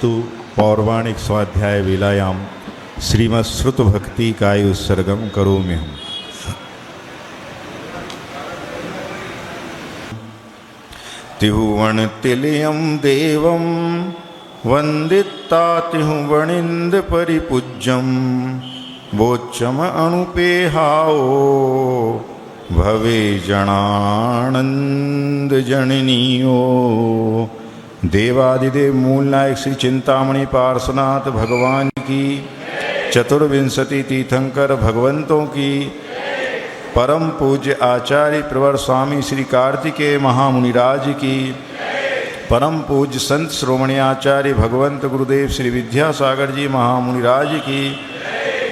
अस्तु पौर्वाणिक स्वाध्याय वेलायां श्रीमत्श्रुतभक्तिकाय उत्सर्गं करोम्यहम्। तिहुवणतिलयं देवं वन्दितातिहुवणिन्दपरिपूज्यं वोच्चम अणुपेहाओ भवे जनानंद जननीयो। देवादिदेव मूल नायक श्री चिंतामणि पार्श्वनाथ भगवान की, चतुर्विंशति तीर्थंकर भगवंतों की, परम पूज्य आचार्य प्रवर स्वामी श्री कार्तिकेय महामुनिराज की, परम पूज्य संत श्रोमणी आचार्य भगवंत गुरुदेव श्री विद्यासागर जी महामुनिराज की,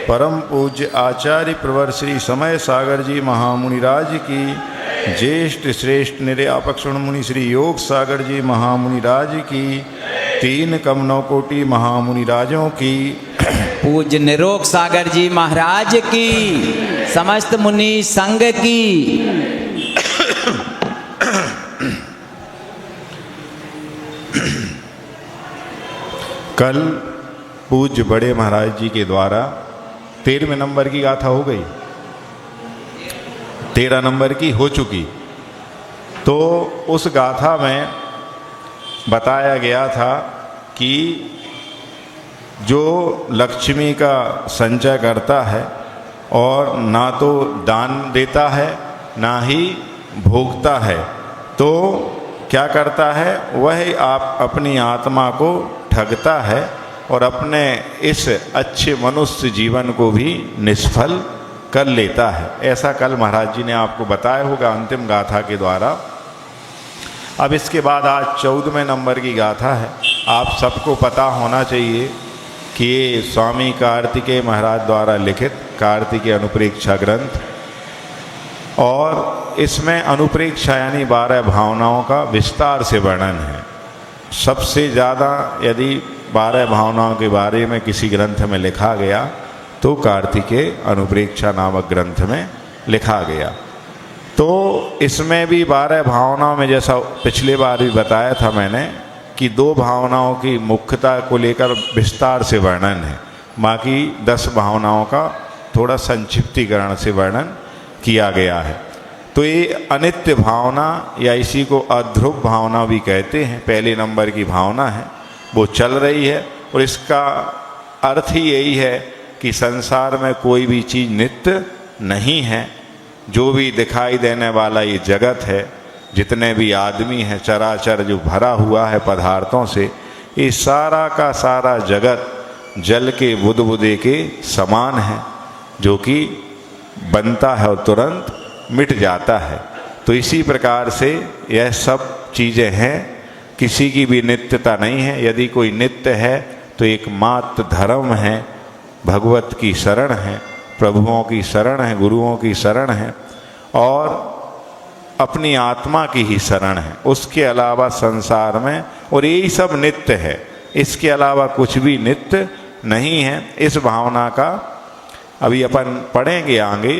परम पूज्य आचार्य प्रवर श्री समय सागर जी महामुनिराज की, ज्येष्ठ श्रेष्ठ निर्यापक मुनि श्री योग सागर जी महामुनिराज की, तीन कमनों कोटि महामुनिराजों की, पूज्य निरोग सागर जी महाराज की, समस्त मुनि संघ की। कल पूज्य बड़े महाराज जी के द्वारा 13वें नंबर की गाथा हो गई, 13 नंबर की हो चुकी। तो उस गाथा में बताया गया था कि जो लक्ष्मी का संचय करता है और ना तो दान देता है ना ही भोगता है, तो क्या करता है, वह आप अपनी आत्मा को ठगता है और अपने इस अच्छे मनुष्य जीवन को भी निष्फल कर लेता है। ऐसा कल महाराज जी ने आपको बताया होगा अंतिम गाथा के द्वारा। अब इसके बाद आज 14वें नंबर की गाथा है। आप सबको पता होना चाहिए कि ये स्वामी कार्तिकेय महाराज द्वारा लिखित कार्तिकेय अनुप्रेक्षा ग्रंथ, और इसमें अनुप्रेक्षा यानी 12 भावनाओं का विस्तार से वर्णन है। सबसे ज़्यादा यदि 12 भावनाओं के बारे में किसी ग्रंथ में लिखा गया तो कार्तिकेय अनुप्रेक्षा नामक ग्रंथ में लिखा गया। तो इसमें भी 12 भावनाओं में, जैसा पिछले बार भी बताया था मैंने, कि 2 भावनाओं की मुख्यता को लेकर विस्तार से वर्णन है, बाकी 10 भावनाओं का थोड़ा संक्षिप्तीकरण से वर्णन किया गया है। तो ये अनित्य भावना या इसी को अध्रुव भावना भी कहते हैं, पहले नंबर की भावना है, वो चल रही है। और इसका अर्थ ही यही है कि संसार में कोई भी चीज़ नित्य नहीं है। जो भी दिखाई देने वाला ये जगत है, जितने भी आदमी हैं, चराचर जो भरा हुआ है पदार्थों से, ये सारा का सारा जगत जल के बुदबुदे के समान है, जो कि बनता है और तुरंत मिट जाता है। तो इसी प्रकार से यह सब चीज़ें हैं, किसी की भी नित्यता नहीं है। यदि कोई नित्य है तो एकमात्र धर्म है, भगवत की शरण है, प्रभुओं की शरण है, गुरुओं की शरण है और अपनी आत्मा की ही शरण है। उसके अलावा संसार में, और यही सब नित्य है, इसके अलावा कुछ भी नित्य नहीं है। इस भावना का अभी अपन पढ़ेंगे आगे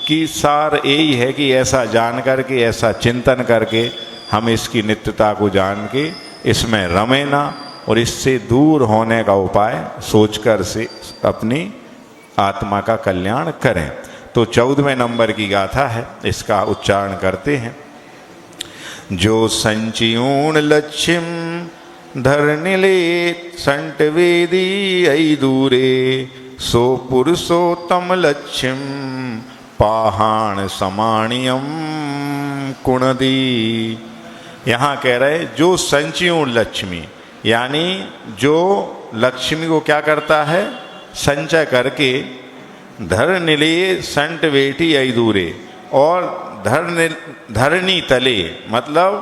कि सार यही है कि ऐसा जान करके, ऐसा चिंतन करके हम इसकी नित्यता को जान के इसमें रमे ना, और इससे दूर होने का उपाय सोचकर से अपनी आत्मा का कल्याण करें। तो 14वें नंबर की गाथा है, इसका उच्चारण करते हैं। जो संचियूण लक्ष्यम धरनिले संट वेदी ऐ दूरे, सो पुरुषोत्तम लक्ष्यम पाहाण समाणियम कुणदी। यहाँ कह रहे जो संचियूण लक्ष्मी, यानी जो लक्ष्मी को क्या करता है, संचय करके, धर निलये संट वेटी ऐ दूरे, और धरनी तले मतलब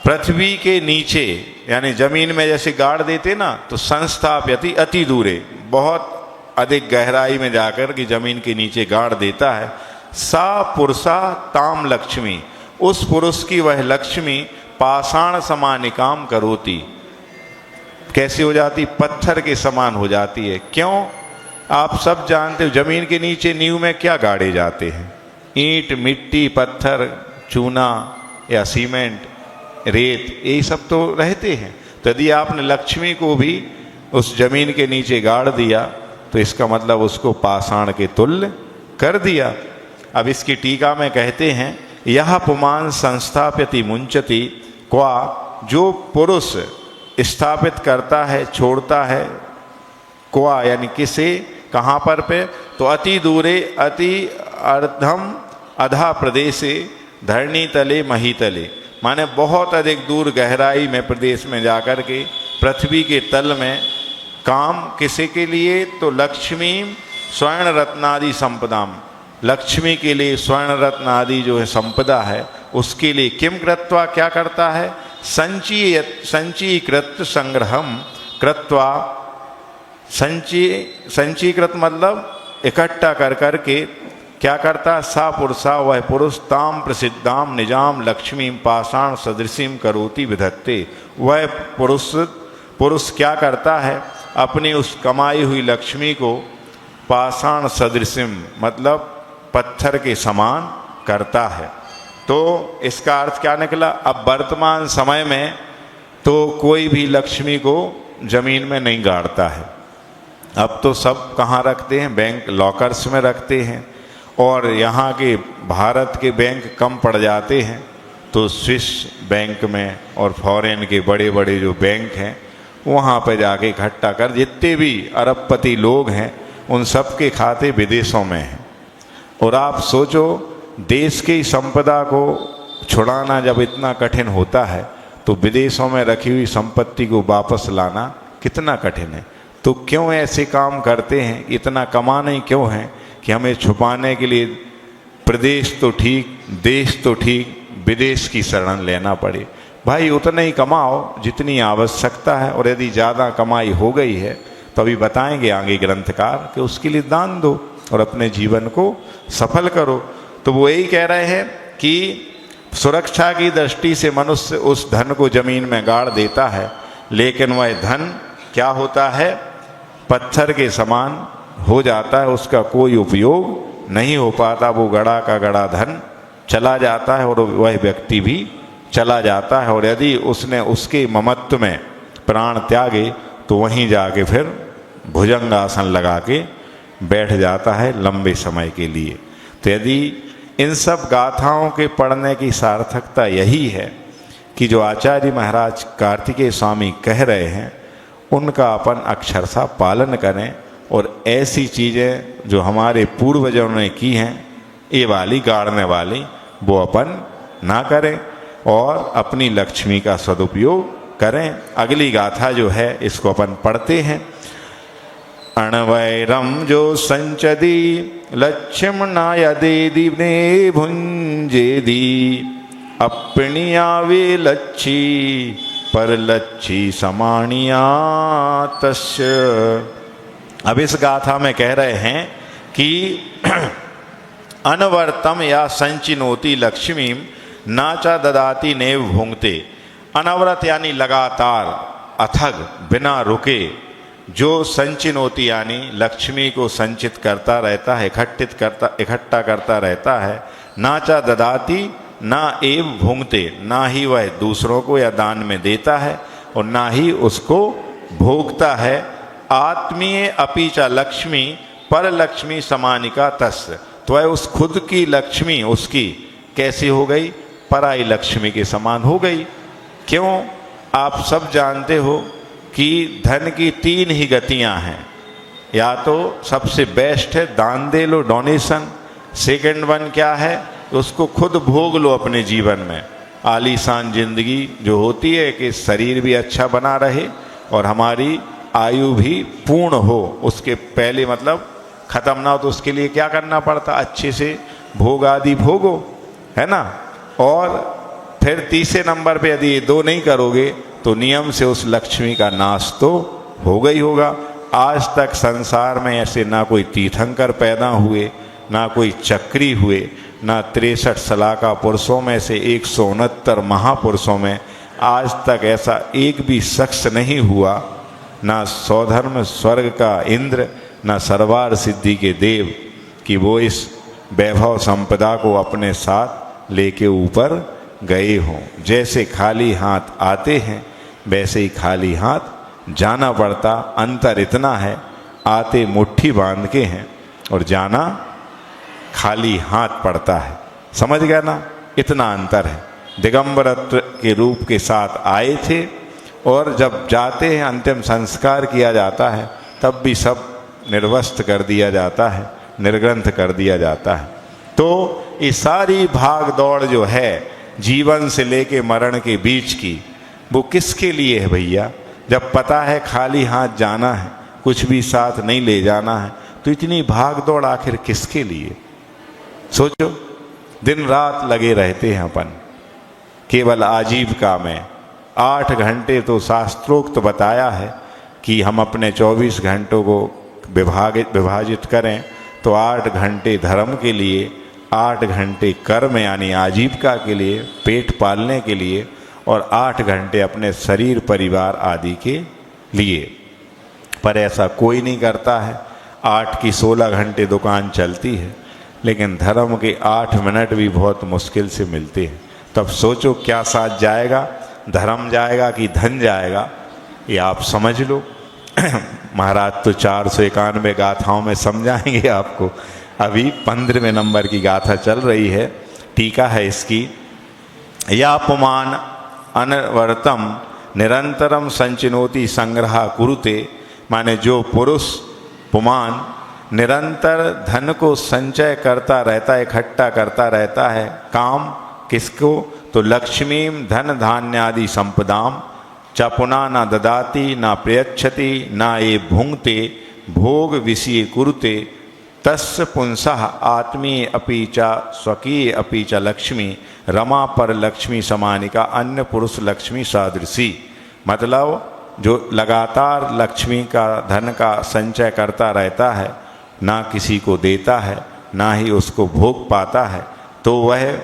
पृथ्वी के नीचे, यानी जमीन में जैसे गाड़ देते ना, तो संस्थाप्यति अति दूरे, बहुत अधिक गहराई में जाकर कि जमीन के नीचे गाड़ देता है। सा पुरुषा ताम लक्ष्मी, उस पुरुष की वह लक्ष्मी पाषाण समानिकाम करोति, कैसे हो जाती, पत्थर के समान हो जाती है। क्यों? आप सब जानते हो जमीन के नीचे नींव में क्या गाड़े जाते हैं, ईंट, मिट्टी, पत्थर, चूना या सीमेंट, रेत, यही सब तो रहते हैं। तो यदि आपने लक्ष्मी को भी उस जमीन के नीचे गाड़ दिया तो इसका मतलब उसको पाषाण के तुल्य कर दिया। अब इसकी टीका में कहते हैं, यह पुमान संस्थाप्यति मुंचति क्वा, जो पुरुष स्थापित करता है छोड़ता है, क्वा यानी किसे, कहाँ पर पे, तो अति दूरे अति अर्धम अधा प्रदेशे धरणी तले मही तले, माने बहुत अधिक दूर गहराई में प्रदेश में जाकर के पृथ्वी के तल में, काम किसी के लिए, तो लक्ष्मी स्वर्ण रत्नादि संपदाम, लक्ष्मी के लिए स्वर्ण रत्न आदि जो है संपदा है उसके लिए किम कृत्वा, क्या करता है, संचीकृत संग्रहम कृत्वा, संचीकृत मतलब इकट्ठा कर करके क्या करता, सा पुरुषा वह पुरुष ताम प्रसिद्धाम निजाम लक्ष्मी पाषाण सदृशीम करोति विधत्ते, वह पुरुष क्या करता है, अपनी उस कमाई हुई लक्ष्मी को पाषाण सदृशिम मतलब पत्थर के समान करता है। तो इसका अर्थ क्या निकला, अब वर्तमान समय में तो कोई भी लक्ष्मी को जमीन में नहीं गाड़ता है, अब तो सब कहाँ रखते हैं, बैंक लॉकर्स में रखते हैं, और यहाँ के भारत के बैंक कम पड़ जाते हैं तो स्विस बैंक में और फॉरेन के बड़े बड़े जो बैंक हैं वहाँ पे जाके इकट्ठा कर, जितने भी अरबपति लोग हैं उन सब के खाते विदेशों में हैं। और आप सोचो देश की संपदा को छुड़ाना जब इतना कठिन होता है तो विदेशों में रखी हुई संपत्ति को वापस लाना कितना कठिन है। तो क्यों ऐसे काम करते हैं, इतना कमाने क्यों हैं कि हमें छुपाने के लिए प्रदेश तो ठीक, देश तो ठीक, विदेश की शरण लेना पड़े। भाई उतना ही कमाओ जितनी आवश्यकता है, और यदि ज़्यादा कमाई हो गई है तो अभी बताएंगे आगे ग्रंथकार कि उसके लिए दान दो और अपने जीवन को सफल करो। तो वो यही कह रहे हैं कि सुरक्षा की दृष्टि से मनुष्य उस धन को जमीन में गाड़ देता है, लेकिन वह धन क्या होता है, पत्थर के समान हो जाता है, उसका कोई उपयोग नहीं हो पाता, वो गड़ा का गड़ा धन चला जाता है और वह व्यक्ति भी चला जाता है। और यदि उसने उसके ममत्व में प्राण त्यागे तो वहीं जाके फिर भुजंगासन लगा के बैठ जाता है लंबे समय के लिए। तो यदि इन सब गाथाओं के पढ़ने की सार्थकता यही है कि जो आचार्य महाराज कार्तिकेय स्वामी कह रहे हैं उनका अपन अक्षरशः पालन करें, और ऐसी चीज़ें जो हमारे पूर्वजों ने की हैं ये वाली गाड़ने वाली वो अपन ना करें और अपनी लक्ष्मी का सदुपयोग करें। अगली गाथा जो है इसको अपन पढ़ते हैं। अणवैरम जो संचदी लक्ष्मणा यदि ने भुंजेदी अपनिया वे लच्छी पर लच्छी समानिया तस्य। अब इस गाथा में कह रहे हैं कि अनवर्तम या संचिनोति लक्ष्मी नाचा ददाती नेव भुंगते। अनवरत यानी लगातार, अथग बिना रुके, जो संचिनोति यानी लक्ष्मी को संचित करता रहता है, इकट्ठा करता रहता है। नाचा ददाती ना एव भुंगते, ना ही वह दूसरों को या दान में देता है और ना ही उसको भोगता है। आत्मीय अपीचा लक्ष्मी पर लक्ष्मी समानिका तस्य, तो वह उस खुद की लक्ष्मी उसकी कैसी हो गई, पराई लक्ष्मी के समान हो गई। क्यों, आप सब जानते हो कि धन की 3 ही गतियां हैं, या तो सबसे बेस्ट है दान दे लो, डोनेशन। सेकंड वन क्या है, उसको खुद भोग लो अपने जीवन में। आलीशान जिंदगी जो होती है कि शरीर भी अच्छा बना रहे और हमारी आयु भी पूर्ण हो, उसके पहले मतलब खत्म ना हो, तो उसके लिए क्या करना पड़ता, अच्छे से भोग आदि भोगो, है ना। और फिर तीसरे नंबर पे यदि ये 2 नहीं करोगे तो नियम से उस लक्ष्मी का नाश तो होगा ही होगा। आज तक संसार में ऐसे ना कोई तीर्थंकर पैदा हुए, ना कोई चक्री हुए, ना 63 सलाका पुरुषों में से 169 महापुरुषों में आज तक ऐसा एक भी शख्स नहीं हुआ, ना सौधर्म स्वर्ग का इंद्र, ना सरवार सिद्धि के देव, कि वो इस वैभव संपदा को अपने साथ लेके ऊपर गए हों। जैसे खाली हाथ आते हैं वैसे ही खाली हाथ जाना पड़ता। अंतर इतना है, आते मुट्ठी बांध के हैं और जाना खाली हाथ पड़ता है। समझ गया ना, इतना अंतर है। दिगंबरत्व के रूप के साथ आए थे और जब जाते हैं अंतिम संस्कार किया जाता है तब भी सब निर्वस्त्र कर दिया जाता है, निर्ग्रंथ कर दिया जाता है। तो ये सारी भाग दौड़ जो है जीवन से लेके मरण के बीच की, वो किसके लिए है भैया? जब पता है खाली हाथ जाना है, कुछ भी साथ नहीं ले जाना है, तो इतनी भाग दौड़ आखिर किसके लिए? सोचो, दिन रात लगे रहते हैं अपन केवल आजीविका में। 8 घंटे तो शास्त्रोक्त बताया है कि हम अपने 24 घंटों को विभाजित करें तो 8 घंटे धर्म के लिए, 8 घंटे कर्म यानी आजीविका के लिए, पेट पालने के लिए, और 8 घंटे अपने शरीर परिवार आदि के लिए। पर ऐसा कोई नहीं करता है। 8 की 16 घंटे दुकान चलती है, लेकिन धर्म के 8 मिनट भी बहुत मुश्किल से मिलते हैं। तब सोचो क्या साथ जाएगा, धर्म जाएगा कि धन जाएगा? ये आप समझ लो। महाराज तो 491 गाथाओं में समझाएंगे आपको। अभी 15वें नंबर की गाथा चल रही है, टीका है इसकी। या पुमान अनवर्तम निरंतरम संचिनोति संग्रह कुरुते, माने जो पुरुष पुमान निरंतर धन को संचय करता रहता है, इकट्ठा करता रहता है। काम किसको? तो लक्ष्मीम धन धान्यादि संपदाम च पुनः न ददाति न प्रयच्छति न ये भुंगते भोग विषय कुरुते तस्य पुंसः आत्मीय अपि च स्वकीय अपि च लक्ष्मी रमा पर लक्ष्मी समानिका अन्य पुरुष लक्ष्मी सादृशी। मतलब जो लगातार लक्ष्मी का धन का संचय करता रहता है, ना किसी को देता है, ना ही उसको भोग पाता है, तो वह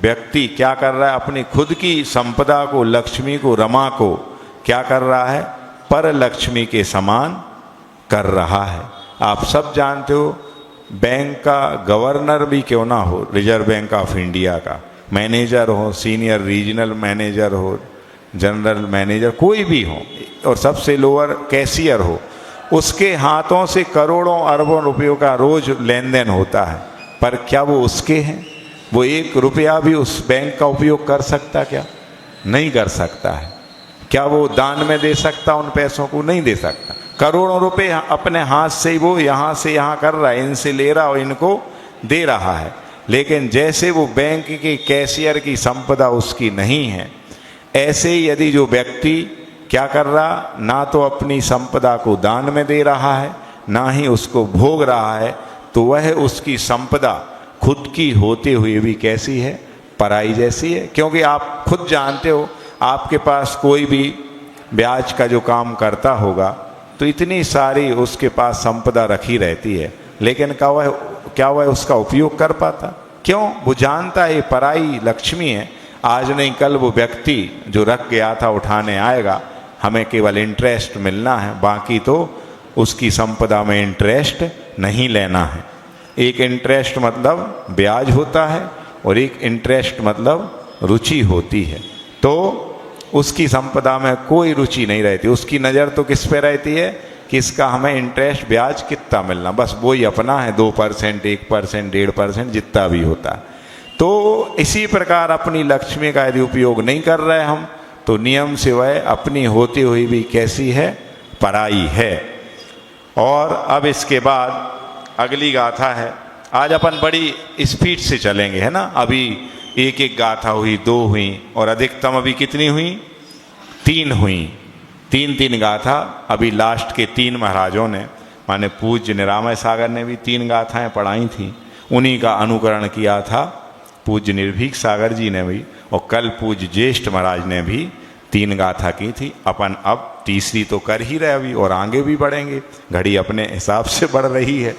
व्यक्ति क्या कर रहा है? अपनी खुद की संपदा को, लक्ष्मी को, रमा को क्या कर रहा है? पर लक्ष्मी के समान कर रहा है। आप सब जानते हो, बैंक का गवर्नर भी क्यों ना हो, रिजर्व बैंक ऑफ इंडिया का मैनेजर हो, सीनियर रीजनल मैनेजर हो, जनरल मैनेजर कोई भी हो, और सबसे लोअर कैशियर हो, उसके हाथों से करोड़ों अरबों रुपयों का रोज लेन देन होता है। पर क्या वो उसके हैं? वो 1 रुपया भी उस बैंक का उपयोग कर सकता? क्या नहीं कर सकता है। क्या वो दान में दे सकता उन पैसों को? नहीं दे सकता। करोड़ों रुपए अपने हाथ से वो यहाँ से यहाँ कर रहा है, इनसे ले रहा और इनको दे रहा है। लेकिन जैसे वो बैंक के कैशियर की संपदा उसकी नहीं है, ऐसे ही यदि जो व्यक्ति क्या कर रहा, ना तो अपनी संपदा को दान में दे रहा है, ना ही उसको भोग रहा है, तो वह उसकी संपदा खुद की होते हुए भी कैसी है? पराई जैसी है। क्योंकि आप खुद जानते हो, आपके पास कोई भी ब्याज का जो काम करता होगा तो इतनी सारी उसके पास संपदा रखी रहती है, लेकिन क्या वह उसका उपयोग कर पाता? क्यों? वो जानता है पराई लक्ष्मी है, आज नहीं कल वो व्यक्ति जो रख गया था उठाने आएगा, हमें केवल इंटरेस्ट मिलना है, बाकी तो उसकी संपदा में इंटरेस्ट नहीं लेना है। एक इंटरेस्ट मतलब ब्याज होता है और एक इंटरेस्ट मतलब रुचि होती है। तो उसकी संपदा में कोई रुचि नहीं रहती, उसकी नज़र तो किस पे रहती है कि इसका हमें इंटरेस्ट ब्याज कितना मिलना, बस वो ही अपना है, 2%, 1%, 1.5% जितना भी होता है। तो इसी प्रकार अपनी लक्ष्मी का यदि उपयोग नहीं कर रहे हम, तो नियम से वह अपनी होती हुई भी कैसी है? पराई है। और अब इसके बाद अगली गाथा है। आज अपन बड़ी स्पीड से चलेंगे, है ना। अभी एक गाथा हुई, 2 हुई, और अधिकतम अभी कितनी हुई? 3 हुई। 3 गाथा अभी लास्ट के 3 महाराजों ने, माने पूज्य निरामय सागर ने भी 3 गाथाएं पढ़ाई थी, उन्हीं का अनुकरण किया था पूज्य निर्भीक सागर जी ने भी, और कल पूज्य ज्येष्ठ महाराज ने भी 3 गाथा की थी। अपन अब तीसरी तो कर ही रहे अभी, और आगे भी बढ़ेंगे, घड़ी अपने हिसाब से बढ़ रही है।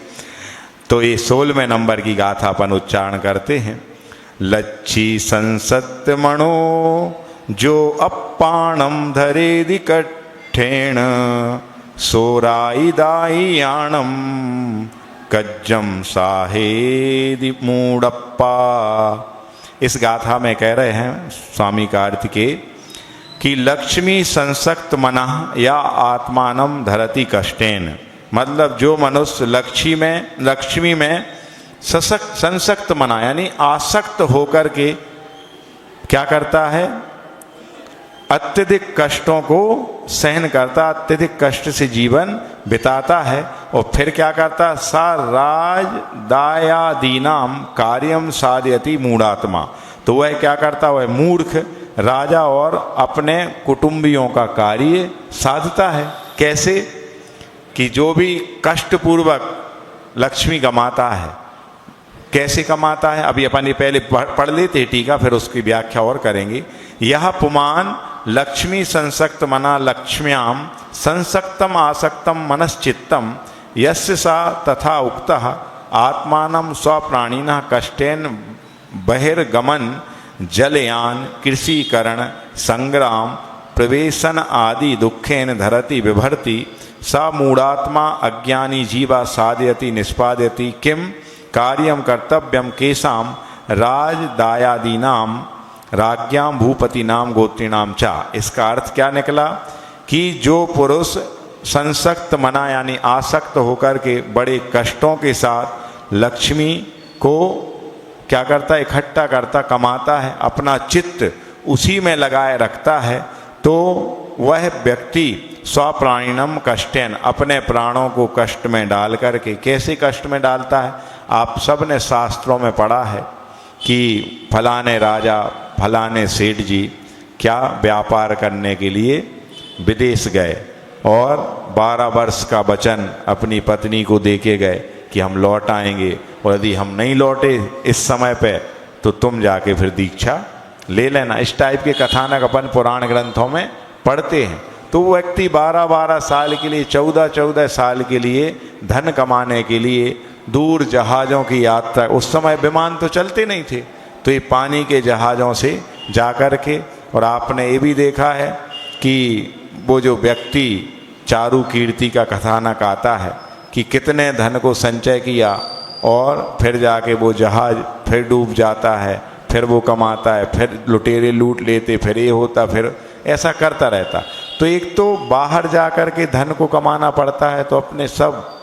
तो ये 16वें नंबर की गाथा अपन उच्चारण करते हैं। लच्छी संसत्य मणो जो अप्पाणम धरेदि कट्ठेण सोराईदायाणम कज्जम साहेदि मूडप्पा। इस गाथा में कह रहे हैं स्वामी कार्तिकेय कि लक्ष्मी संसक्त मनः या आत्मानम धरती कष्टेन, मतलब जो मनुष्य लक्ष्मी में संसक्त मना यानी आसक्त होकर के क्या करता है, अत्यधिक कष्टों को सहन करता, अत्यधिक कष्ट से जीवन बिताता है, और फिर क्या करता, सा राज दायादीनाम कार्यम साधयति मूढ़ात्मा, तो वह क्या करता, वह मूर्ख राजा और अपने कुटुंबियों का कार्य साधता है। कैसे कि जो भी कष्टपूर्वक लक्ष्मी कमाता है, कैसे कमाता है, अभी अपन ये पहले पढ़ लेते टीका, फिर उसकी व्याख्या और करेंगे। यह पुमान लक्ष्मी संसक्त मना लक्ष्म्याम संसक्तम आसक्तम मनश्चित्तम यस्य सा तथा उक्तः आत्मानं स्वप्राणिनः कष्टेन बहिर्गमन जलयान कृषिकरण संग्राम प्रवेशन आदि दुखेन धरति बिभर्ति सा मूढ़ात्मा अज्ञानी जीवा साधयति निष्पादयति किम कार्यम कर्तव्यम केशाम राजदायादीनाम राज्ञाम भूपतिनाम गोत्रीणाम चा। इसका अर्थ क्या निकला कि जो पुरुष संसक्त मना यानी आसक्त होकर के बड़े कष्टों के साथ लक्ष्मी को क्या करता, इकट्ठा करता, कमाता है, अपना चित्त उसी में लगाए रखता है, तो वह व्यक्ति स्वप्राणिनम कष्टेन अपने प्राणों को कष्ट में डाल करके, कैसे कष्ट में डालता है, आप सब ने शास्त्रों में पढ़ा है कि फलाने राजा फलाने सेठ जी क्या व्यापार करने के लिए विदेश गए और 12 वर्ष का वचन अपनी पत्नी को दे के गए कि हम लौट आएंगे, और यदि हम नहीं लौटे इस समय पे तो तुम जाके फिर दीक्षा ले लेना। इस टाइप के कथानक अपन पुराण ग्रंथों में पढ़ते हैं। तो वो व्यक्ति 12-12 साल के लिए, 14-14 साल के लिए धन कमाने के लिए दूर जहाज़ों की यात्रा, उस समय विमान तो चलते नहीं थे, तो ये पानी के जहाज़ों से जा कर के, और आपने ये भी देखा है कि वो जो व्यक्ति चारु कीर्ति का कथानक आता है कि कितने धन को संचय किया और फिर जाके वो जहाज फिर डूब जाता है, फिर वो कमाता है, फिर लुटेरे लूट लेते, फिर ये होता, फिर ऐसा करता रहता। तो एक तो बाहर जा कर के धन को कमाना पड़ता है, तो अपने सब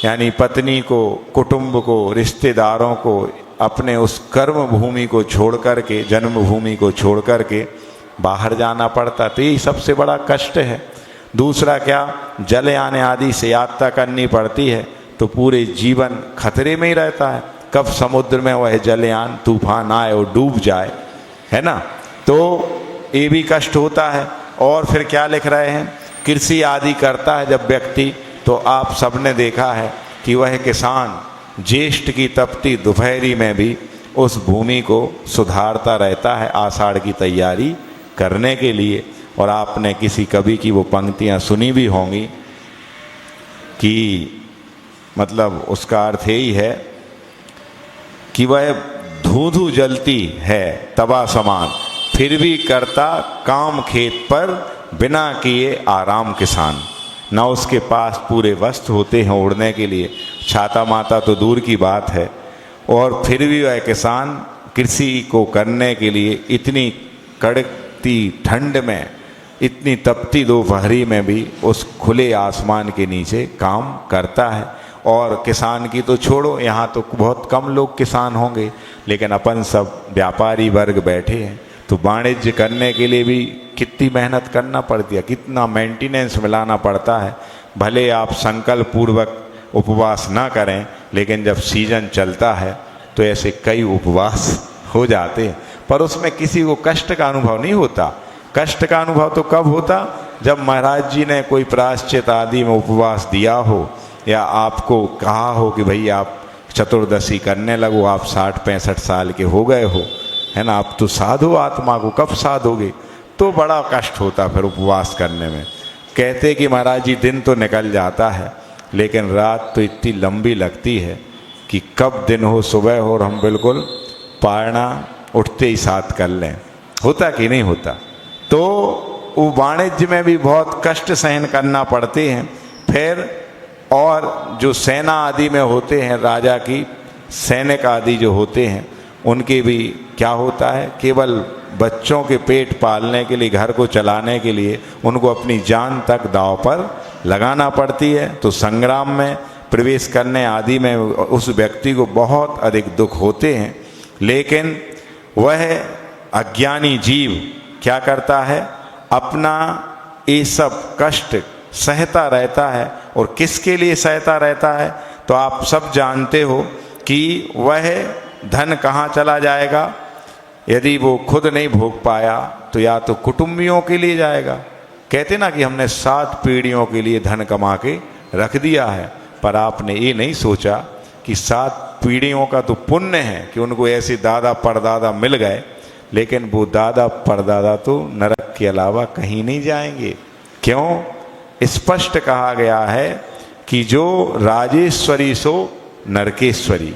यानी पत्नी को, कुटुंब को, रिश्तेदारों को, अपने उस कर्म भूमि को छोड़ कर के, जन्मभूमि को छोड़ कर के बाहर जाना पड़ता, तो यही सबसे बड़ा कष्ट है। दूसरा क्या, जलयान आदि से यात्रा करनी पड़ती है, तो पूरे जीवन खतरे में ही रहता है, कब समुद्र में वह जलयान तूफान आए और डूब जाए, है ना, तो ये भी कष्ट होता है। और फिर क्या लिख रहे हैं, कृषि आदि करता है जब व्यक्ति, तो आप सबने देखा है कि वह किसान ज्येष्ठ की तपती दोपहरी में भी उस भूमि को सुधारता रहता है आषाढ़ की तैयारी करने के लिए। और आपने किसी कवि की वो पंक्तियाँ सुनी भी होंगी कि मतलब उसका अर्थ यही है कि वह धूधू जलती है तवा समान, फिर भी करता काम खेत पर बिना किए आराम किसान। न उसके पास पूरे वस्त्र होते हैं ओढ़ने के लिए, छाता माता तो दूर की बात है, और फिर भी वह किसान कृषि को करने के लिए इतनी कड़कती ठंड में, इतनी तपती दोपहरी में भी उस खुले आसमान के नीचे काम करता है। और किसान की तो छोड़ो, यहाँ तो बहुत कम लोग किसान होंगे, लेकिन अपन सब व्यापारी वर्ग बैठे हैं, तो वाणिज्य करने के लिए भी कितनी मेहनत करना पड़ती है, कितना मेंटेनेंस मिलाना पड़ता है। भले आप संकल्प पूर्वक उपवास ना करें, लेकिन जब सीजन चलता है तो ऐसे कई उपवास हो जाते हैं, पर उसमें किसी को कष्ट का अनुभव नहीं होता। कष्ट का अनुभव तो कब होता, जब महाराज जी ने कोई प्रायश्चित आदि में उपवास दिया हो, या आपको कहा हो कि भाई आप चतुर्दशी करने लगो, आप 60-65 साल के हो गए हो, है ना, आप तो साधो आत्मा को, कब साधोगे, तो बड़ा कष्ट होता फिर उपवास करने में। कहते कि महाराज जी दिन तो निकल जाता है, लेकिन रात तो इतनी लंबी लगती है कि कब दिन हो, सुबह हो, और हम बिल्कुल पारना उठते ही साथ कर लें, होता कि नहीं होता। तो वो वाणिज्य में भी बहुत कष्ट सहन करना पड़ते हैं। फिर और जो सेना आदि में होते हैं, राजा की सैनिक आदि जो होते हैं, उनके भी क्या होता है, केवल बच्चों के पेट पालने के लिए, घर को चलाने के लिए उनको अपनी जान तक दांव पर लगाना पड़ती है। तो संग्राम में प्रवेश करने आदि में उस व्यक्ति को बहुत अधिक दुख होते हैं, लेकिन वह अज्ञानी जीव क्या करता है, अपना ये सब कष्ट सहता रहता है। और किसके लिए सहता रहता है, तो आप सब जानते हो कि वह धन कहाँ चला जाएगा। यदि वो खुद नहीं भोग पाया तो या तो कुटुंबियों के लिए जाएगा। कहते ना कि हमने 7 पीढ़ियों के लिए धन कमा के रख दिया है, पर आपने ये नहीं सोचा कि 7 पीढ़ियों का तो पुण्य है कि उनको ऐसे दादा परदादा मिल गए, लेकिन वो दादा परदादा तो नरक के अलावा कहीं नहीं जाएंगे। क्यों? स्पष्ट कहा गया है कि जो राजेश्वरी सो नरकेश्वरी,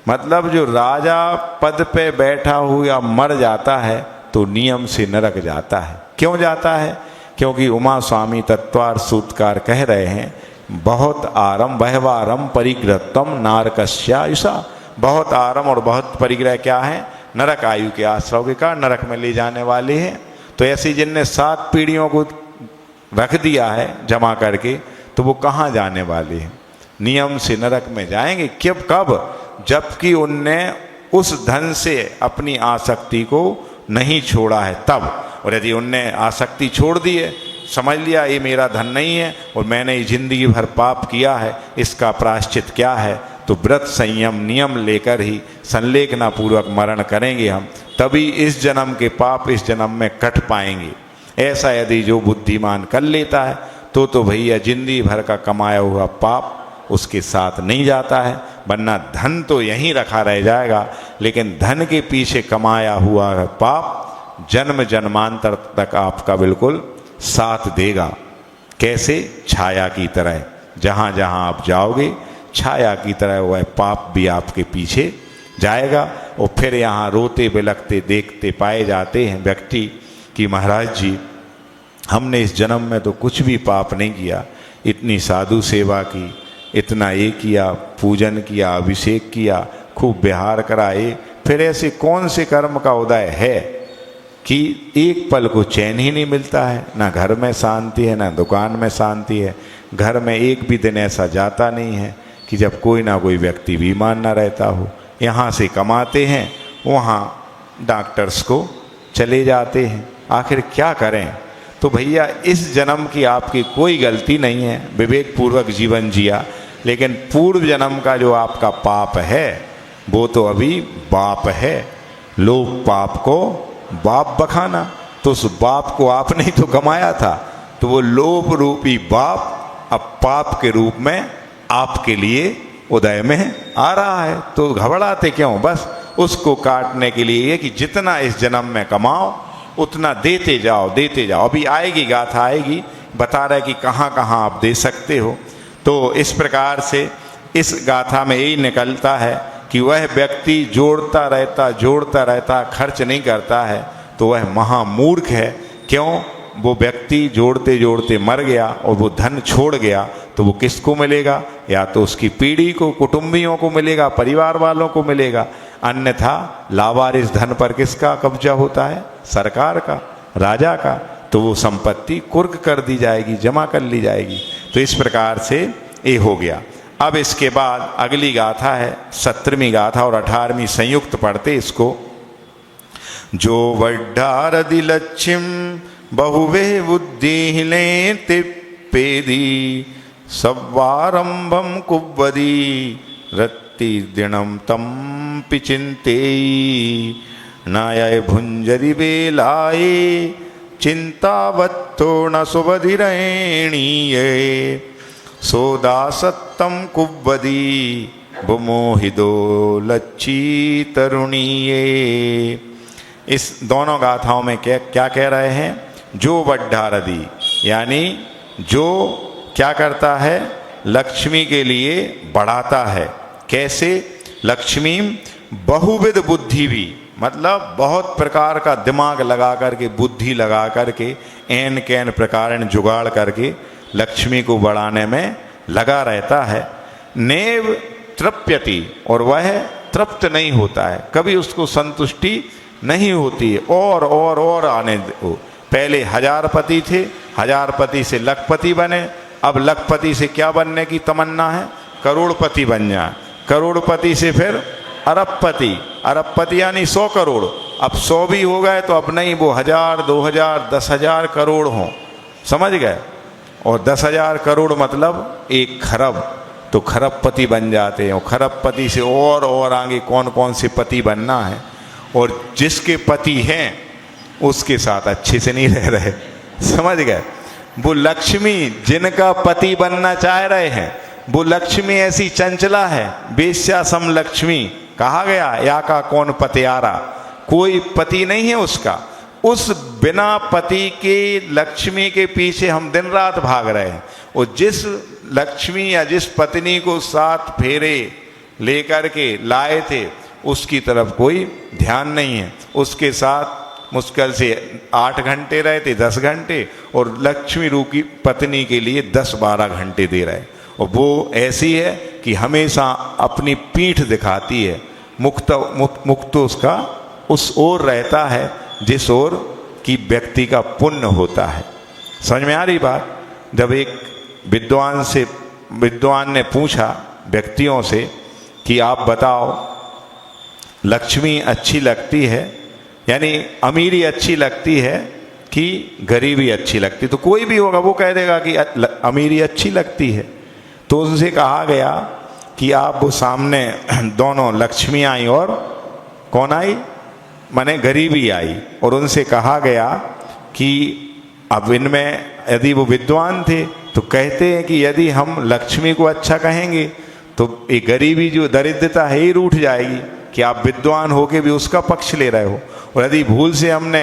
मतलब जो राजा पद पे बैठा हुआ मर जाता है तो नियम से नरक जाता है। क्यों जाता है? क्योंकि उमा स्वामी तत्वार सूत्रकार कह रहे हैं, बहुत आरम बहवारम परिग्रहत्वम नारकस्यायुषा। बहुत आरम और बहुत परिग्रह क्या है? नरक आयु के आश्रव के कारण नरक में ले जाने वाले हैं। तो ऐसी जिनने 7 पीढ़ियों को रख दिया है जमा करके, तो वो कहाँ जाने वाले हैं? नियम से नरक में जाएंगे। कब? जबकि उनने उस धन से अपनी आसक्ति को नहीं छोड़ा है तब। और यदि उनने आसक्ति छोड़ दी है, समझ लिया ये मेरा धन नहीं है और मैंने ये जिंदगी भर पाप किया है, इसका प्रायश्चित क्या है, तो व्रत संयम नियम लेकर ही संलेखना पूर्वक मरण करेंगे हम, तभी इस जन्म के पाप इस जन्म में कट पाएंगे। ऐसा यदि जो बुद्धिमान कर लेता है तो भैया जिंदगी भर का कमाया हुआ पाप उसके साथ नहीं जाता है। वरना धन तो यहीं रखा रह जाएगा, लेकिन धन के पीछे कमाया हुआ पाप जन्म जन्मांतर तक आपका बिल्कुल साथ देगा। कैसे? छाया की तरह, जहाँ जहाँ आप जाओगे छाया की तरह वह पाप भी आपके पीछे जाएगा। और फिर यहाँ रोते बिलखते देखते पाए जाते हैं व्यक्ति कि महाराज जी हमने इस जन्म में तो कुछ भी पाप नहीं किया, इतनी साधु सेवा की, इतना ये किया, पूजन किया, अभिषेक किया, खूब विहार कराए, फिर ऐसे कौन से कर्म का उदय है कि एक पल को चैन ही नहीं मिलता है। ना घर में शांति है, ना दुकान में शांति है। घर में एक भी दिन ऐसा जाता नहीं है कि जब कोई ना कोई व्यक्ति बीमार ना रहता हो। यहाँ से कमाते हैं, वहाँ डॉक्टर्स को चले जाते हैं। आखिर क्या करें? तो भैया इस जन्म की आपकी कोई गलती नहीं है, विवेक पूर्वक जीवन जिया, लेकिन पूर्व जन्म का जो आपका पाप है वो तो अभी बाप है। लोभ पाप को बाप बखाना, तो उस बाप को आपने ही तो कमाया था, तो वो लोभ रूपी बाप अब पाप के रूप में आपके लिए उदय में आ रहा है। तो घबराते क्यों? बस उसको काटने के लिए कि जितना इस जन्म में कमाओ उतना देते जाओ, देते जाओ। अभी आएगी गाथा, आएगी, बता रहे कि कहाँ कहाँ आप दे सकते हो। तो इस प्रकार से इस गाथा में यही निकलता है कि वह व्यक्ति जोड़ता रहता खर्च नहीं करता है तो वह महामूर्ख है। क्यों? वो व्यक्ति जोड़ते जोड़ते मर गया और वो धन छोड़ गया, तो वो किसको मिलेगा? या तो उसकी पीढ़ी को, कुटुंबियों को मिलेगा, परिवार वालों को मिलेगा। अन्यथा लावारिस धन पर किसका कब्जा होता है? सरकार का, राजा का। तो वो संपत्ति कुर्क कर दी जाएगी, जमा कर ली जाएगी। तो इस प्रकार से ये हो गया। अब इसके बाद अगली गाथा है 17वीं गाथा और 18वीं संयुक्त पढ़ते इसको। जो वड्ढारदि लक्ष्यम बहुवे बुद्धिले तिप्पेदी सवारंभम कुब्बदी रत्ति दिनम तम पिचिंतेयी नाय भुंजरि बेलाये चिंतावत्तो न सुबधिरणीये सोदासत्तम कुब्बदी बुमोहिदो लच्छी तरुणीये। इस दोनों गाथाओं में क्या कह रहे हैं? जो वड्ढारदि, यानी जो क्या करता है? लक्ष्मी के लिए बढ़ाता है। कैसे? लक्ष्मी बहुविध बुद्धि भी, मतलब बहुत प्रकार का दिमाग लगा करके, बुद्धि लगा करके, एन कैन प्रकार जुगाड़ करके लक्ष्मी को बढ़ाने में लगा रहता है। नेव तृप्यति, और वह तृप्त नहीं होता है, कभी उसको संतुष्टि नहीं होती है, और आने दो। पहले 1000 पति थे, 1000 पति से लखपति बने, अब लखपति से क्या बनने की तमन्ना है? करोड़पति बन जाए। करोड़पति से फिर अरबपति, अरबपति यानी 100 करोड़। अब 100 भी हो गए तो अब नहीं, वो 1000, 2000, 10,000 करोड़ हों, समझ गए? और 10,000 करोड़ मतलब 1 खरब, तो खरबपति बन जाते हैं। और खरबपति से और आगे कौन कौन से पति बनना है। और जिसके पति हैं उसके साथ अच्छे से नहीं रह रहे, समझ गए? वो लक्ष्मी जिनका पति बनना चाह रहे हैं, वो लक्ष्मी ऐसी चंचला है, वेश्या सम लक्ष्मी कहा गया, या का कौन पतियारा, कोई पति नहीं है उसका। उस बिना पति के लक्ष्मी के पीछे हम दिन रात भाग रहे हैं। और जिस लक्ष्मी या जिस पत्नी को 7 फेरे लेकर के लाए थे उसकी तरफ कोई ध्यान नहीं है। उसके साथ मुश्किल से 8 घंटे रहे थे, 10 घंटे, और लक्ष्मी रूपी पत्नी के लिए 10-12 घंटे दे रहे। और वो ऐसी है कि हमेशा अपनी पीठ दिखाती है, मुक्त उसका उस ओर रहता है जिस ओर की व्यक्ति का पुण्य होता है। समझ में आ रही बात? जब एक विद्वान ने पूछा व्यक्तियों से कि आप बताओ लक्ष्मी अच्छी लगती है, यानी अमीरी अच्छी लगती है कि गरीबी अच्छी लगती? तो कोई भी होगा वो कह देगा कि अमीरी अच्छी लगती है। तो उनसे कहा गया कि आप वो सामने दोनों लक्ष्मी आई और कौन आई, माने गरीबी आई। और उनसे कहा गया कि अब इनमें यदि वो विद्वान थे तो कहते हैं कि यदि हम लक्ष्मी को अच्छा कहेंगे तो ये गरीबी जो दरिद्रता है ही रूठ जाएगी, कि आप विद्वान होके भी उसका पक्ष ले रहे हो। और यदि भूल से हमने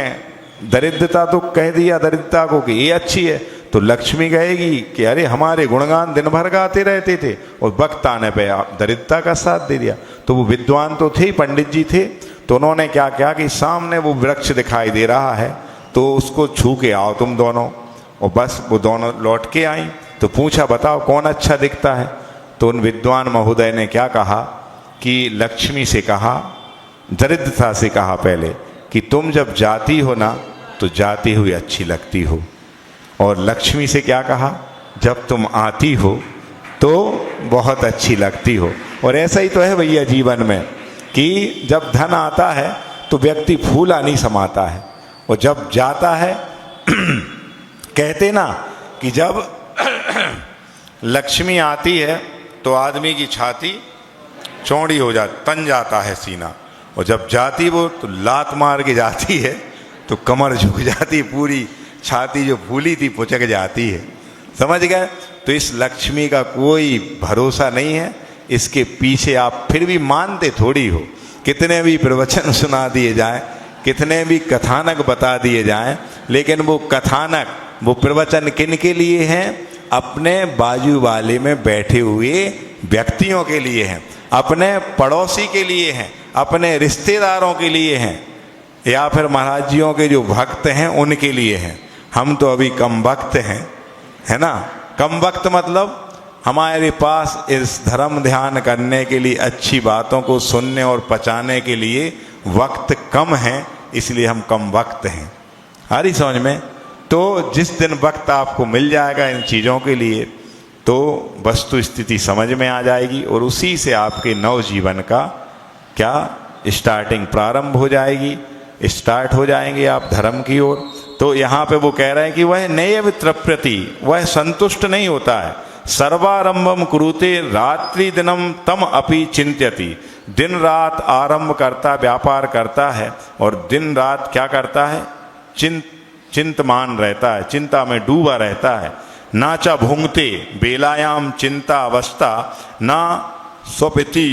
दरिद्रता तो कह दिया दरिद्रता को कि ये अच्छी है, तो लक्ष्मी कहेगी कि अरे हमारे गुणगान दिन भर गाते रहते थे और वक्त आने पे आप दरिद्रता का साथ दे दिया। तो वो विद्वान तो थे, पंडित जी थे, तो उन्होंने क्या किया कि सामने वो वृक्ष दिखाई दे रहा है तो उसको छू के आओ तुम दोनों। और बस वो दोनों लौट के आई तो पूछा बताओ कौन अच्छा दिखता है? तो उन विद्वान महोदय ने क्या कहा कि लक्ष्मी से कहा, दरिद्रता से कहा पहले कि तुम जब जाती हो ना तो जाती हुई अच्छी लगती हो। और लक्ष्मी से क्या कहा, जब तुम आती हो तो बहुत अच्छी लगती हो। और ऐसा ही तो है भैया जीवन में कि जब धन आता है तो व्यक्ति फूला नहीं समाता है, और जब जाता है कहते ना कि जब लक्ष्मी आती है तो आदमी की छाती चौड़ी हो जाती, तन जाता है सीना, और जब जाती वो तो लात मार के जाती है तो कमर झुक जाती, पूरी छाती जो फूली थी पुचक जाती है। समझ गए? तो इस लक्ष्मी का कोई भरोसा नहीं है। इसके पीछे आप फिर भी मानते थोड़ी हो, कितने भी प्रवचन सुना दिए जाए, कितने भी कथानक बता दिए जाएं, लेकिन वो कथानक वो प्रवचन किन के लिए हैं? अपने बाजू वाले में बैठे हुए व्यक्तियों के लिए हैं, अपने पड़ोसी के लिए हैं, अपने रिश्तेदारों के लिए हैं, या फिर महाराज जियों के जो भक्त हैं उनके लिए हैं। हम तो अभी कम वक्त हैं, है ना? कम वक्त मतलब हमारे पास इस धर्म ध्यान करने के लिए, अच्छी बातों को सुनने और पचाने के लिए वक्त कम है, इसलिए हम कम वक्त हैं। आ रही समझ में? तो जिस दिन वक्त आपको मिल जाएगा इन चीज़ों के लिए तो वस्तु स्थिति समझ में आ जाएगी, और उसी से आपके नव जीवन का क्या स्टार्टिंग प्रारंभ हो जाएगी, स्टार्ट हो जाएंगे आप धर्म की ओर। तो यहाँ पे वो कह रहे हैं कि वह नैव तृप्यति, वह संतुष्ट नहीं होता है। सर्वारंभम कुरुते रात्रि दिनम तम अपि चिंत्यति, दिन रात आरंभ करता, व्यापार करता है, और दिन रात क्या करता है? चिंतमान रहता है, चिंता में डूबा रहता है। नाचा भुंगते बेलायाम चिंता अवस्था ना स्वपिति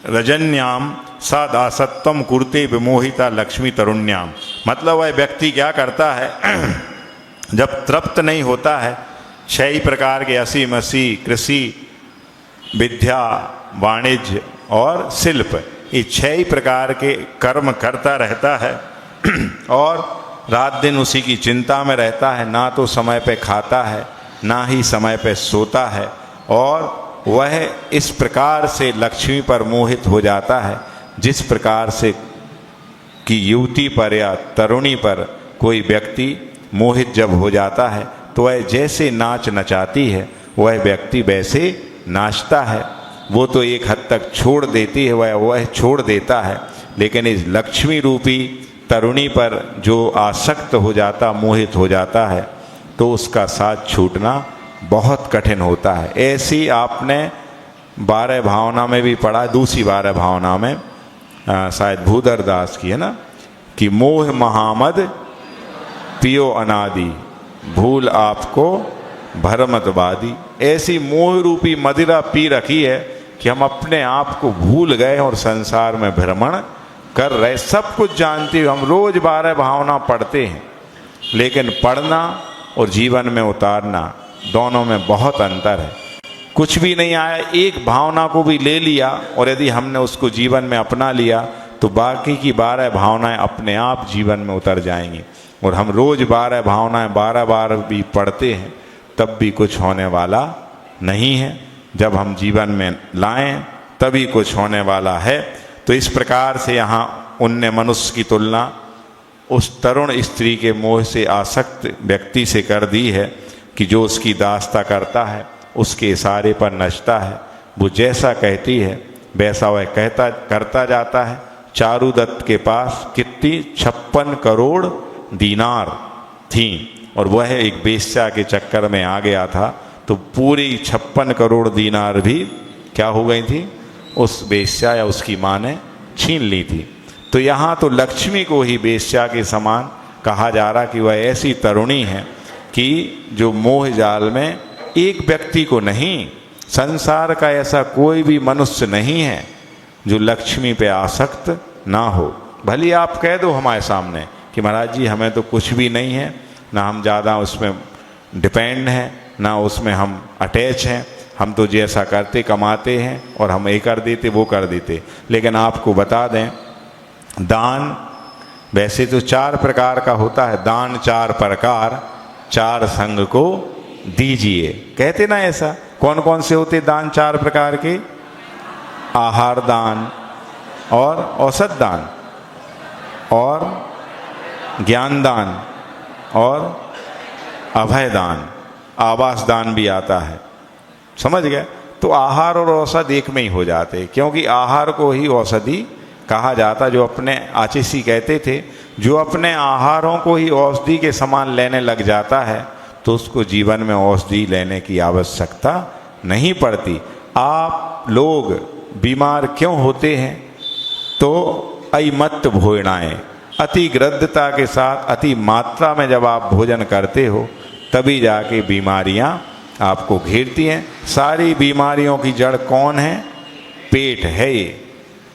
रजन्याम सा दासत्वम कुरुते विमोहिता लक्ष्मी तरुण्याम। मतलब वह व्यक्ति क्या करता है जब तृप्त नहीं होता है, 6 प्रकार के 80-80 कृषि, विद्या, वाणिज्य और शिल्प, ये 6 प्रकार के कर्म करता रहता है और रात दिन उसी की चिंता में रहता है। ना तो समय पे खाता है, ना ही समय पे सोता है, और वह इस प्रकार से लक्ष्मी पर मोहित हो जाता है जिस प्रकार से कि युवती पर या तरुणी पर कोई व्यक्ति मोहित जब हो जाता है तो वह जैसे नाच नचाती है वह व्यक्ति वैसे नाचता है। वो तो एक हद तक छोड़ देती है, वह छोड़ देता है, लेकिन इस लक्ष्मी रूपी तरुणी पर जो आसक्त हो जाता, मोहित हो जाता है, तो उसका साथ छूटना बहुत कठिन होता है। ऐसी आपने 12 भावना में भी पढ़ा, दूसरी 12 भावना में शायद भूधर दास की है ना, कि मोह महामद पियो अनादि, भूल आपको भरमतवादी। ऐसी मोह रूपी मदिरा पी रखी है कि हम अपने आप को भूल गए और संसार में भ्रमण कर रहे। सब कुछ जानते हुए हम रोज 12 भावना पढ़ते हैं, लेकिन पढ़ना और जीवन में उतारना दोनों में बहुत अंतर है। कुछ भी नहीं आया, एक भावना को भी ले लिया और यदि हमने उसको जीवन में अपना लिया तो बाकी की 12 भावनाएं अपने आप जीवन में उतर जाएंगी। और हम रोज 12 भावनाएं 12 बार भी पढ़ते हैं तब भी कुछ होने वाला नहीं है। जब हम जीवन में लाएं तभी कुछ होने वाला है। तो इस प्रकार से यहाँ उनने मनुष्य की तुलना उस तरुण स्त्री के मोह से आसक्त व्यक्ति से कर दी है कि जो उसकी दास्ता करता है, उसके इशारे पर नचता है, वो जैसा कहती है वैसा वह करता जाता है। चारुदत्त के पास कितनी 56 करोड़ दीनार थी और वह एक बेश्या के चक्कर में आ गया था, तो पूरी 56 करोड़ दीनार भी क्या हो गई थी, उस बेश्या या उसकी माँ ने छीन ली थी। तो यहाँ तो लक्ष्मी को ही बेश्या के समान कहा जा रहा कि वह ऐसी तरुणी है कि जो मोह जाल में एक व्यक्ति को नहीं, संसार का ऐसा कोई भी मनुष्य नहीं है जो लक्ष्मी पे आसक्त ना हो। भले आप कह दो हमारे सामने कि महाराज जी हमें तो कुछ भी नहीं है, ना हम ज़्यादा उसमें डिपेंड हैं, ना उसमें हम अटैच हैं, हम तो जैसा करते कमाते हैं और हम ये कर देते वो कर देते। लेकिन आपको बता दें, दान वैसे तो 4 प्रकार का होता है, दान 4 प्रकार 4 संग को दीजिए, कहते ना ऐसा। कौन कौन से होते दान 4 प्रकार के? आहार दान और औसत दान और ज्ञान दान और अभय दान, आवास दान भी आता है, समझ गए? तो आहार और औषध एक में ही हो जाते, क्योंकि आहार को ही औषधि कहा जाता। जो अपने आचिसी कहते थे, जो अपने आहारों को ही औषधि के समान लेने लग जाता है तो उसको जीवन में औषधि लेने की आवश्यकता नहीं पड़ती। आप लोग बीमार क्यों होते हैं? तो अयमत्त भोजनाएं, अति गृद्धता के साथ अति मात्रा में जब आप भोजन करते हो तभी जाके बीमारियां आपको घेरती हैं। सारी बीमारियों की जड़ कौन है? पेट है। ये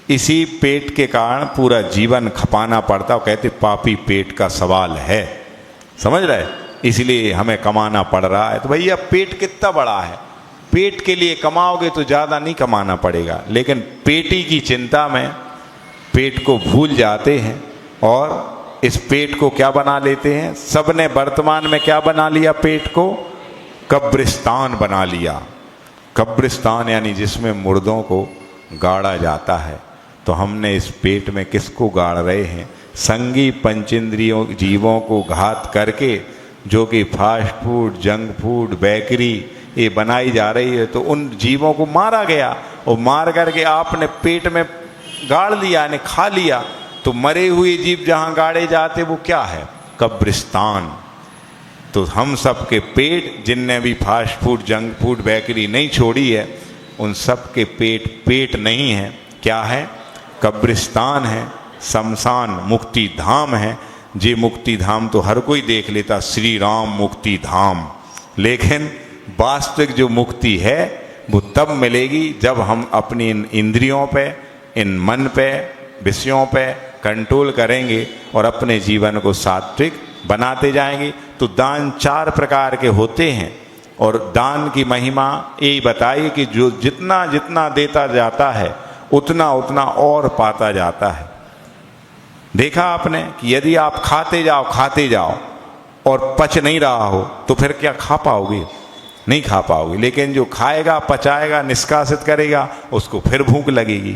इसी पेट के कारण पूरा जीवन खपाना पड़ता। कहते पापी पेट का सवाल है, समझ रहे? इसलिए हमें कमाना पड़ रहा है। तो भैया पेट कितना बड़ा है, पेट के लिए कमाओगे तो ज़्यादा नहीं कमाना पड़ेगा, लेकिन पेटी की चिंता में पेट को भूल जाते हैं और इस पेट को क्या बना लेते हैं। सबने वर्तमान में क्या बना लिया? पेट को कब्रिस्तान बना लिया। कब्रिस्तान यानी जिसमें मुर्दों को गाड़ा जाता है। तो हमने इस पेट में किसको गाड़ रहे हैं? संगी पंचेंद्रियों जीवों को घात करके, जो कि fast food, junk food, bakery ये बनाई जा रही है, तो उन जीवों को मारा गया और मार करके आपने पेट में गाड़ लिया, यानी खा लिया। तो मरे हुए जीव जहाँ गाड़े जाते वो क्या है? कब्रिस्तान। तो हम सब के पेट, जिनने भी fast food, junk food, bakery नहीं छोड़ी है, उन सब के पेट नहीं है। क्या है? कब्रिस्तान है, शमशान, मुक्ति धाम है। जे मुक्ति धाम तो हर कोई देख लेता, श्री राम मुक्ति धाम, लेकिन वास्तविक जो मुक्ति है वो तब मिलेगी जब हम अपनी इन इंद्रियों पे, इन मन पे, विषयों पे कंट्रोल करेंगे और अपने जीवन को सात्विक बनाते जाएंगे। तो दान 4 प्रकार के होते हैं और दान की महिमा यही बताई कि जो जितना जितना देता जाता है उतना उतना और पाता जाता है। देखा आपने कि यदि आप खाते जाओ और पच नहीं रहा हो तो फिर क्या खा पाओगे? नहीं खा पाओगे। लेकिन जो खाएगा, पचाएगा, निष्कासित करेगा, उसको फिर भूख लगेगी।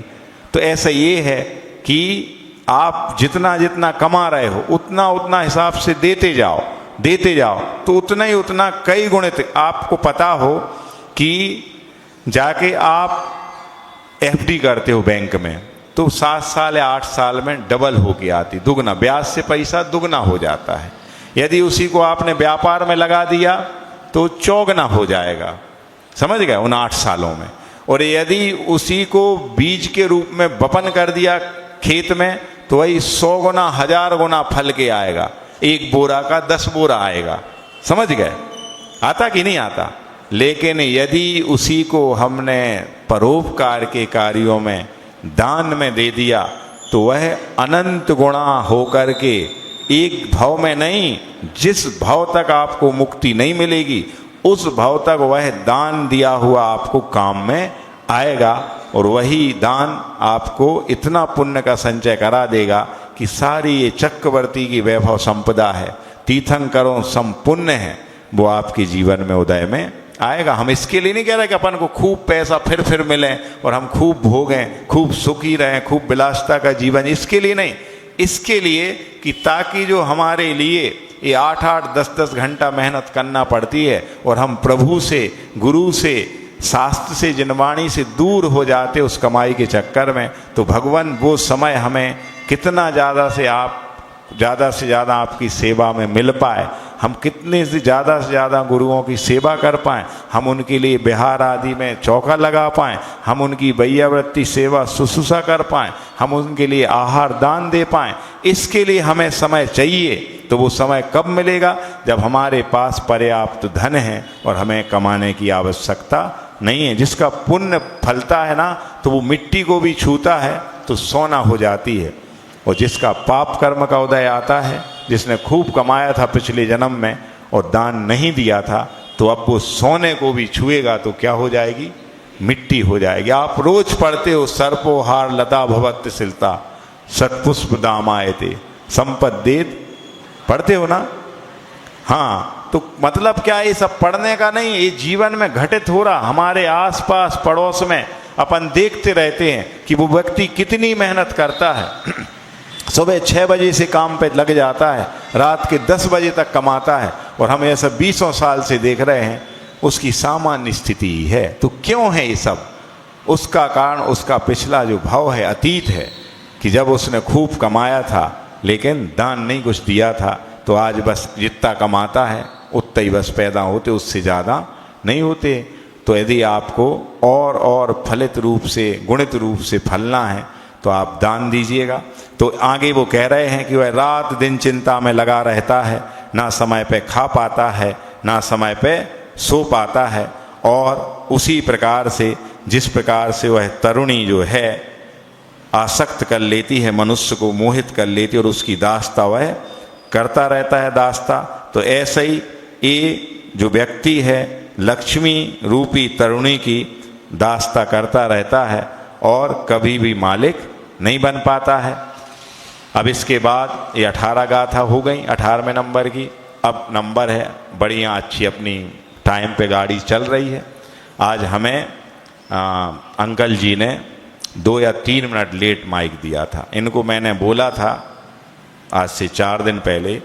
तो ऐसा ये है कि आप जितना जितना कमा रहे हो उतना उतना हिसाब से देते जाओ, तो उतना ही उतना कई गुणित आपको पता हो कि जाके आप एफडी करते हो बैंक में तो 7 साल या 8 साल में डबल होके आती, दुगना, ब्याज से पैसा दुगना हो जाता है। यदि उसी को आपने व्यापार में लगा दिया तो चौगुना हो जाएगा, समझ गए, उन 8 सालों में। और यदि उसी को बीज के रूप में वपन कर दिया खेत में तो वही 100 गुना 1000 गुना फल के आएगा, 1 बोरा का 10 बोरा आएगा, समझ गए, आता कि नहीं आता। लेकिन यदि उसी को हमने परोपकार के कार्यों में दान में दे दिया तो वह अनंत गुणा होकर के एक भाव में नहीं, जिस भाव तक आपको मुक्ति नहीं मिलेगी उस भाव तक वह दान दिया हुआ आपको काम में आएगा। और वही दान आपको इतना पुण्य का संचय करा देगा कि सारी ये चक्रवर्ती की वैभव संपदा है, तीर्थंकरों संपुण्य है, वो आपके जीवन में उदय में आएगा। हम इसके लिए नहीं कह रहे कि अपन को खूब पैसा फिर मिले और हम खूब भोगें, खूब सुखी रहें, खूब विलासिता का जीवन, इसके लिए नहीं। इसके लिए कि ताकि जो हमारे लिए ये 8-8, 10-10 घंटा मेहनत करना पड़ती है और हम प्रभु से, गुरु से, शास्त्र से, जिनवाणी से दूर हो जाते उस कमाई के चक्कर में, तो भगवान वो समय हमें कितना ज़्यादा से ज़्यादा आपकी सेवा में मिल पाए, हम कितने से ज़्यादा गुरुओं की सेवा कर पाएँ, हम उनके लिए बिहार आदि में चौका लगा पाएँ, हम उनकी वैयावृत्ति सेवा शुश्रूषा कर पाएँ, हम उनके लिए आहार दान दे पाएँ, इसके लिए हमें समय चाहिए। तो वो समय कब मिलेगा? जब हमारे पास पर्याप्त धन है और हमें कमाने की आवश्यकता नहीं है। जिसका पुण्य फलता है ना तो वो मिट्टी को भी छूता है तो सोना हो जाती है, और जिसका पाप कर्म का उदय आता है, जिसने खूब कमाया था पिछले जन्म में और दान नहीं दिया था, तो अब वो सोने को भी छुएगा तो क्या हो जाएगी? मिट्टी हो जाएगी। आप रोज पढ़ते हो सर्पो हार लता भवत्य सिलता सत्पुष्प दामायते संपद्देत, पढ़ते हो ना? हाँ, तो मतलब क्या है? ये सब पढ़ने का नहीं, ये जीवन में घटित हो रहा, हमारे आसपास पड़ोस में अपन देखते रहते हैं कि वो व्यक्ति कितनी मेहनत करता है। सुबह 6 बजे से काम पे लग जाता है, रात के 10 बजे तक कमाता है, और हम ऐसा 20 साल से देख रहे हैं उसकी सामान्य स्थिति ही है। तो क्यों है ये सब? उसका कारण उसका पिछला जो भाव है, अतीत है, कि जब उसने खूब कमाया था लेकिन दान नहीं कुछ दिया था, तो आज बस जितना कमाता है उतना ही बस पैदा होते, उससे ज़्यादा नहीं होते। तो यदि आपको और फलित रूप से, गुणित रूप से फलना है तो आप दान दीजिएगा। तो आगे वो कह रहे हैं कि वह रात दिन चिंता में लगा रहता है, ना समय पे खा पाता है, ना समय पे सो पाता है, और उसी प्रकार से जिस प्रकार से वह तरुणी जो है आसक्त कर लेती है, मनुष्य को मोहित कर लेती है और उसकी दास्ता वह करता रहता है दास्ता, तो ऐसे ही ये जो व्यक्ति है लक्ष्मी रूपी तरुणी की दास्ता करता रहता है और कभी भी मालिक नहीं बन पाता है। अब इसके बाद ये 18 गाथा हो गई, 18वें नंबर की। अब नंबर है बढ़िया अच्छी, अपनी टाइम पे गाड़ी चल रही है। आज हमें अंकल जी ने 2 या 3 मिनट लेट माइक दिया था। इनको मैंने बोला था आज से 4 दिन पहले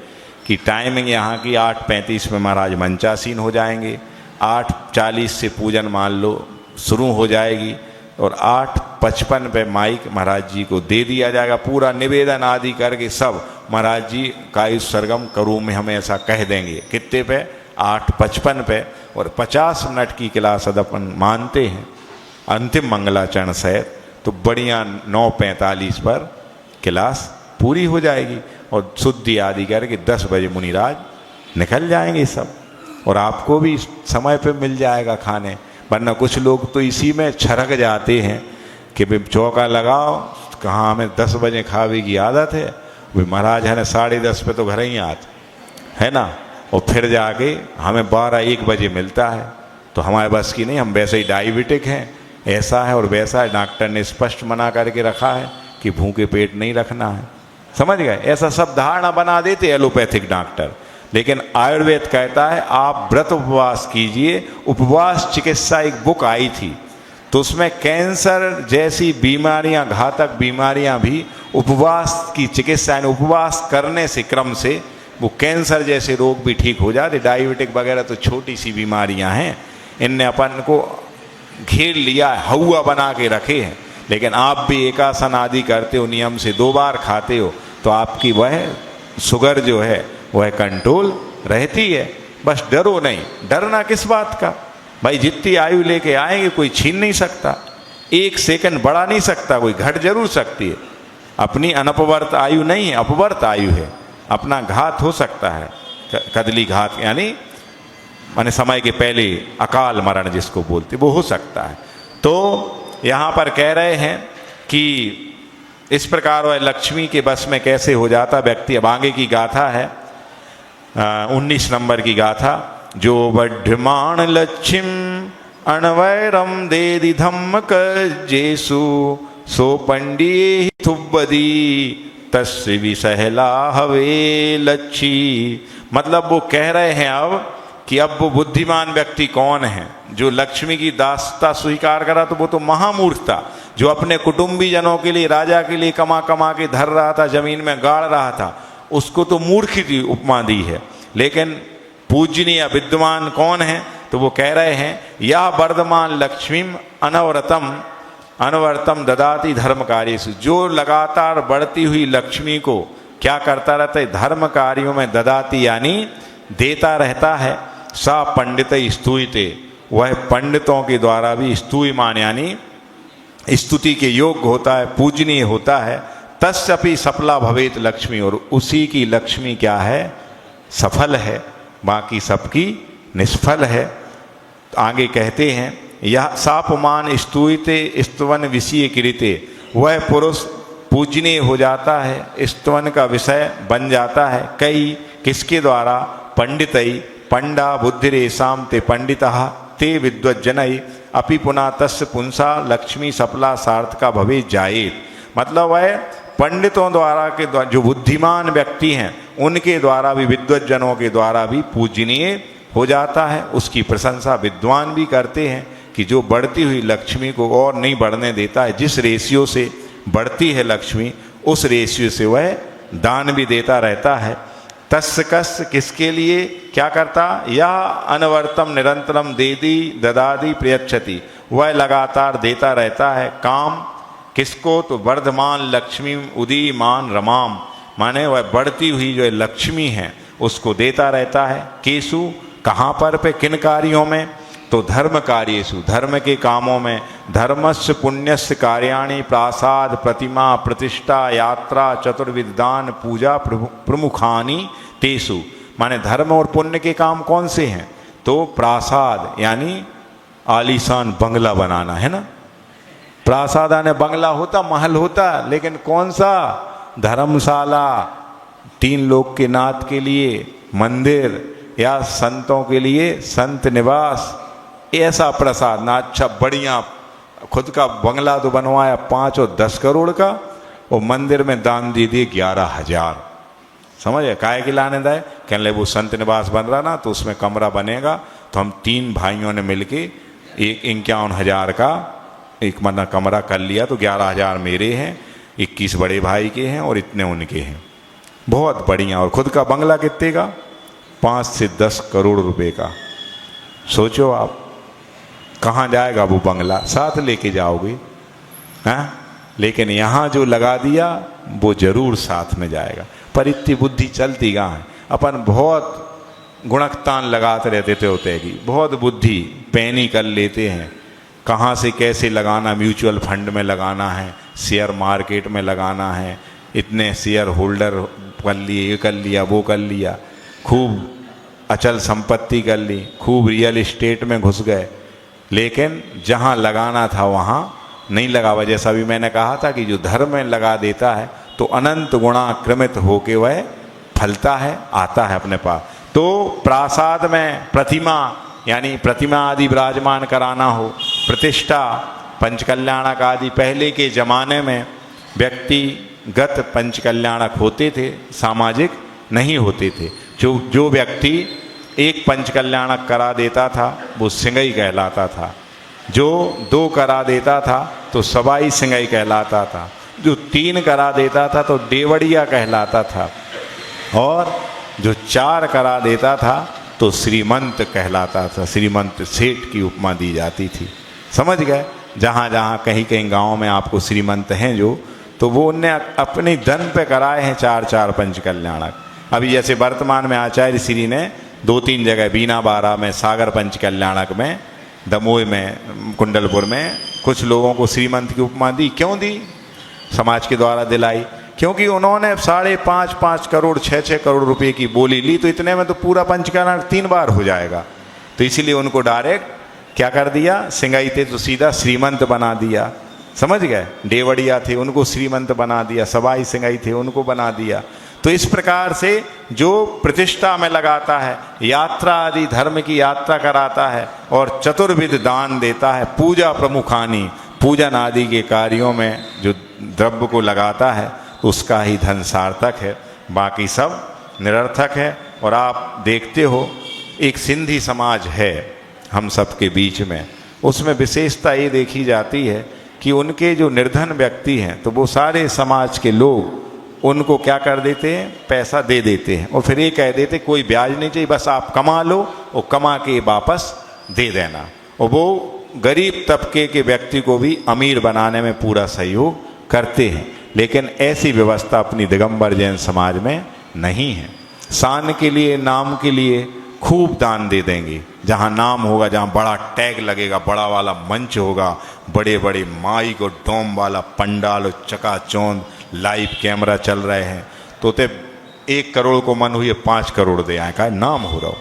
कि टाइमिंग यहाँ की 8:35 में महाराज मंचासीन हो जाएंगे, 8:40 से पूजन मान लो शुरू हो जाएगी, और 8:55 पे माइक महाराज जी को दे दिया जाएगा। पूरा निवेदन आदि करके सब महाराज जी का इस सरगम करूँ में हमें ऐसा कह देंगे। कितने पे? 8:55 पे। और 50 मिनट की क्लास अपन मानते हैं अंतिम मंगलाचरण सहित, तो बढ़िया 9:45 पर क्लास पूरी हो जाएगी, और शुद्धि आदि करके 10 बजे मुनिराज निकल जाएंगे सब, और आपको भी समय पे मिल जाएगा खाने। वरना कुछ लोग तो इसी में छरक जाते हैं कि भाई चौका लगाओ, कहाँ हमें 10 बजे खावे की आदत है, भाई महाराज है ना 10:30 पे तो घर ही आते है ना, और फिर जाके हमें 12-1 बजे मिलता है। तो हमारे बस की नहीं, हम वैसे ही डायबिटिक हैं, ऐसा है और वैसा है। डॉक्टर ने स्पष्ट मना करके रखा है कि भूखे पेट नहीं रखना है, समझ गए? ऐसा सब धारणा बना देते एलोपैथिक डॉक्टर। लेकिन आयुर्वेद कहता है आप व्रत उपवास कीजिए। उपवास चिकित्सा एक बुक आई थी, तो उसमें कैंसर जैसी बीमारियां, घातक बीमारियां भी उपवास की चिकित्सा यानी उपवास करने से क्रम से वो कैंसर जैसे रोग भी ठीक हो जाते। डायबिटिक वगैरह तो छोटी सी बीमारियां हैं, इनने अपन को घेर लिया है, हवा बना के रखे हैं। लेकिन आप भी एकासन आदि करते हो, नियम से 2 बार खाते हो, तो आपकी वह शुगर जो है वह कंट्रोल रहती है। बस डरो नहीं। डरना किस बात का भाई, जितनी आयु लेके आएंगे कोई छीन नहीं सकता, 1 सेकंड बढ़ा नहीं सकता, कोई घट जरूर सकती है। अपनी अनपवर्त आयु नहीं है, अपवर्त आयु है। अपना घात हो सकता है, कदली घात यानी माने समय के पहले अकाल मरण जिसको बोलते वो हो सकता है। तो यहाँ पर कह रहे हैं कि इस प्रकार वह लक्ष्मी के बस में कैसे हो जाता व्यक्ति। अब आगे की गाथा है 19 नंबर की गाथा। जो वड्ढमान लक्ष्मीम अणवैरम देदि धम्मक जेसु सो पंडिये थुब्बदी तस्य विसहला हवे लच्छी। मतलब वो कह रहे हैं अब कि अब वो बुद्धिमान व्यक्ति कौन है जो लक्ष्मी की दासता स्वीकार करा, तो वो तो महामूर्ख था। जो अपने कुटुंबी जनों के लिए, राजा के लिए कमा कमा के धर रहा था, जमीन में गाड़ रहा था, उसको तो मूर्ख की उपमा दी है। लेकिन पूजनीय विद्वान कौन है, तो वो कह रहे हैं या वर्धमान लक्ष्मीम अनवरतम ददाती धर्म कार्येषु। जो लगातार बढ़ती हुई लक्ष्मी को क्या करता रहता है, धर्म कार्यों में ददाती यानी देता रहता है। सा पंडित स्तुयते, वह पंडितों के द्वारा भी स्तुयमान यानी स्तुति के योग्य होता है, पूजनीय होता है। तस्यपि सफला भवेत लक्ष्मी, और उसी की लक्ष्मी क्या है, सफल है, बाकी सबकी निष्फल है। आगे कहते हैं यह सापमान स्तुयते स्तवन विषय कृते, वह पुरुष पूजनीय हो जाता है, स्तवन का विषय बन जाता है। कई किसके द्वारा, पंडितई पंडा बुद्धिरेशाम ते पंडितः ते विद्वज्जनई अपि पुनः तस्य पुंसा लक्ष्मी सफला सार्थका भवे जायेत। मतलब वह पंडितों द्वारा के जो बुद्धिमान व्यक्ति हैं उनके द्वारा भी, विद्वज्जनों के द्वारा भी पूजनीय हो जाता है। उसकी प्रशंसा विद्वान भी करते हैं कि जो बढ़ती हुई लक्ष्मी को और नहीं बढ़ने देता है। जिस रेशियो से बढ़ती है लक्ष्मी उस रेशियो से वह दान भी देता रहता है। तस्य कस्य किसके लिए क्या करता, या अनवर्तम निरंतरम देदी ददादी प्रयच्छति, वह लगातार देता रहता है। काम किसको, तो वर्धमान लक्ष्मी उदीमान रमाम, माने वह बढ़ती हुई जो लक्ष्मी है उसको देता रहता है। केसु कहाँ पर, पे किन कार्यों में, तो धर्म कार्येषु, धर्म के कामों में। धर्मस्य पुण्यस्य कार्याणि प्रासाद प्रतिमा प्रतिष्ठा यात्रा चतुर्विध दान पूजा प्रमुखानि तेसु, माने धर्म और पुण्य के काम कौन से हैं, तो प्रासाद यानी आलीशान बंगला बनाना है ना। प्रासाद यानी बंगला होता, महल होता, लेकिन कौन सा, धर्मशाला, 3 लोक के नाथ के लिए मंदिर, या संतों के लिए संत निवास, ऐसा प्रसाद ना। अच्छा बढ़िया खुद का बंगला तो बनवाया 5 और 10 करोड़ का, और मंदिर में दान दे दिए 11,000। समझे, काहे के लाने दाए, कहने लगे वो संत निवास बन रहा ना, तो उसमें कमरा बनेगा, तो हम 3 भाइयों ने मिलके 51,000 का एक मना कमरा कर लिया, तो 11,000 मेरे हैं, 21 बड़े भाई के हैं और इतने उनके हैं। बहुत बढ़िया। और खुद का बंगला कितने का, 5 से 10 करोड़ रुपए का। सोचो आप कहाँ जाएगा वो बंगला, साथ लेके जाओगे हाँ, लेकिन यहाँ जो लगा दिया वो जरूर साथ में जाएगा। पर इतनी बुद्धि चलती कहाँ है। अपन बहुत गुणकतान लगाते रहते थे होते कि बहुत बुद्धि पैनी कर लेते हैं, कहाँ से कैसे लगाना, म्यूचुअल फंड में लगाना है, शेयर मार्केट में लगाना है, इतने शेयर होल्डर कर लिए, ये कर लिया, वो कर लिया, खूब अचल संपत्ति कर ली, खूब रियल एस्टेट में घुस गए, लेकिन जहाँ लगाना था वहाँ नहीं लगा। वजह जैसा भी मैंने कहा था कि जो धर्म में लगा देता है तो अनंत गुणा क्रमित होके वह फलता है, आता है अपने पास। तो प्रासाद में प्रतिमा यानी प्रतिमा आदि विराजमान कराना हो, प्रतिष्ठा पंचकल्याणक आदि, पहले के जमाने में व्यक्तिगत पंचकल्याणक होते थे, सामाजिक नहीं होते थे। जो व्यक्ति एक पंचकल्याणक करा देता था वो सिंगई कहलाता था, जो 2 करा देता था तो सवाई सिंगई कहलाता था, जो 3 करा देता था तो देवड़िया कहलाता था, और जो 4 करा देता था तो श्रीमंत कहलाता था। श्रीमंत सेठ की उपमा दी जाती थी। समझ गए? जहाँ जहाँ कहीं कहीं गाँव में आपको श्रीमंत हैं जो, तो वो उनने अपने धन पे कराए हैं 4-4 पंच कल्याणक। अभी जैसे वर्तमान में आचार्य श्री ने 2-3 जगह, बीना बारा में, सागर पंच कल्याणक में, दमोह में, कुंडलपुर में कुछ लोगों को श्रीमंत की उपमा दी। क्यों दी? समाज के द्वारा दिलाई, क्योंकि उन्होंने 5.5 करोड़ 6-6 करोड़ रुपए की बोली ली, तो इतने में तो पूरा पंच कल्याणक 3 बार हो जाएगा। तो इसीलिए उनको डायरेक्ट क्या कर दिया, सिंगाई थे तो सीधा श्रीमंत बना दिया। समझ गए? देवड़िया थे उनको श्रीमंत बना दिया, सवाई सिंगाई थे उनको बना दिया। तो इस प्रकार से जो प्रतिष्ठा में लगाता है, यात्रा आदि धर्म की यात्रा कराता है और चतुर्विध दान देता है, पूजा प्रमुखानी, पूजन आदि के कार्यों में जो द्रव्य को लगाता है उसका ही धन सार्थक है, बाकी सब निरर्थक है। और आप देखते हो एक सिंधी समाज है हम सबके बीच में, उसमें विशेषता ये देखी जाती है कि उनके जो निर्धन व्यक्ति हैं तो वो सारे समाज के लोग उनको क्या कर देते हैं, पैसा दे देते हैं, और फिर ये कह देते कोई ब्याज नहीं चाहिए, बस आप कमा लो और कमा के वापस दे देना। और वो गरीब तबके के व्यक्ति को भी अमीर बनाने में पूरा सहयोग करते हैं। लेकिन ऐसी व्यवस्था अपनी दिगंबर जैन समाज में नहीं है। शान के लिए, नाम के लिए खूब दान दे देंगे। जहाँ नाम होगा, जहाँ बड़ा टैग लगेगा, बड़ा वाला मंच होगा, बड़े बड़े माइक और डोम वाला पंडाल और चकाचौंध लाइव कैमरा चल रहे हैं, तो 1 करोड़ को मन हुई 5 करोड़ दे आए, का नाम हो रहा हो।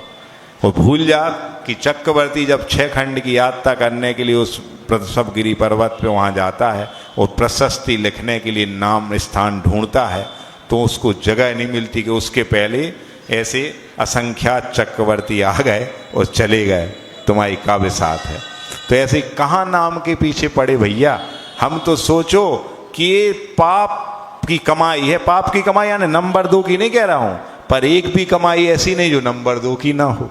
और भूल जा कि चक्रवर्ती जब 6 खंड की यात्रा करने के लिए उस प्रसवगिरी पर्वत पे वहाँ जाता है और प्रशस्ति लिखने के लिए नाम स्थान ढूंढता है, तो उसको जगह नहीं मिलती कि उसके पहले ऐसे असंख्यात चक्रवर्ती आ गए और चले गए, तुम्हारी काव्य साथ है। तो ऐसे कहाँ नाम के पीछे पड़े भैया। हम तो सोचो कि ये पाप की कमाई है। पाप की कमाई यानी नंबर 2 की नहीं कह रहा हूं, पर एक भी कमाई ऐसी नहीं जो नंबर 2 की ना हो।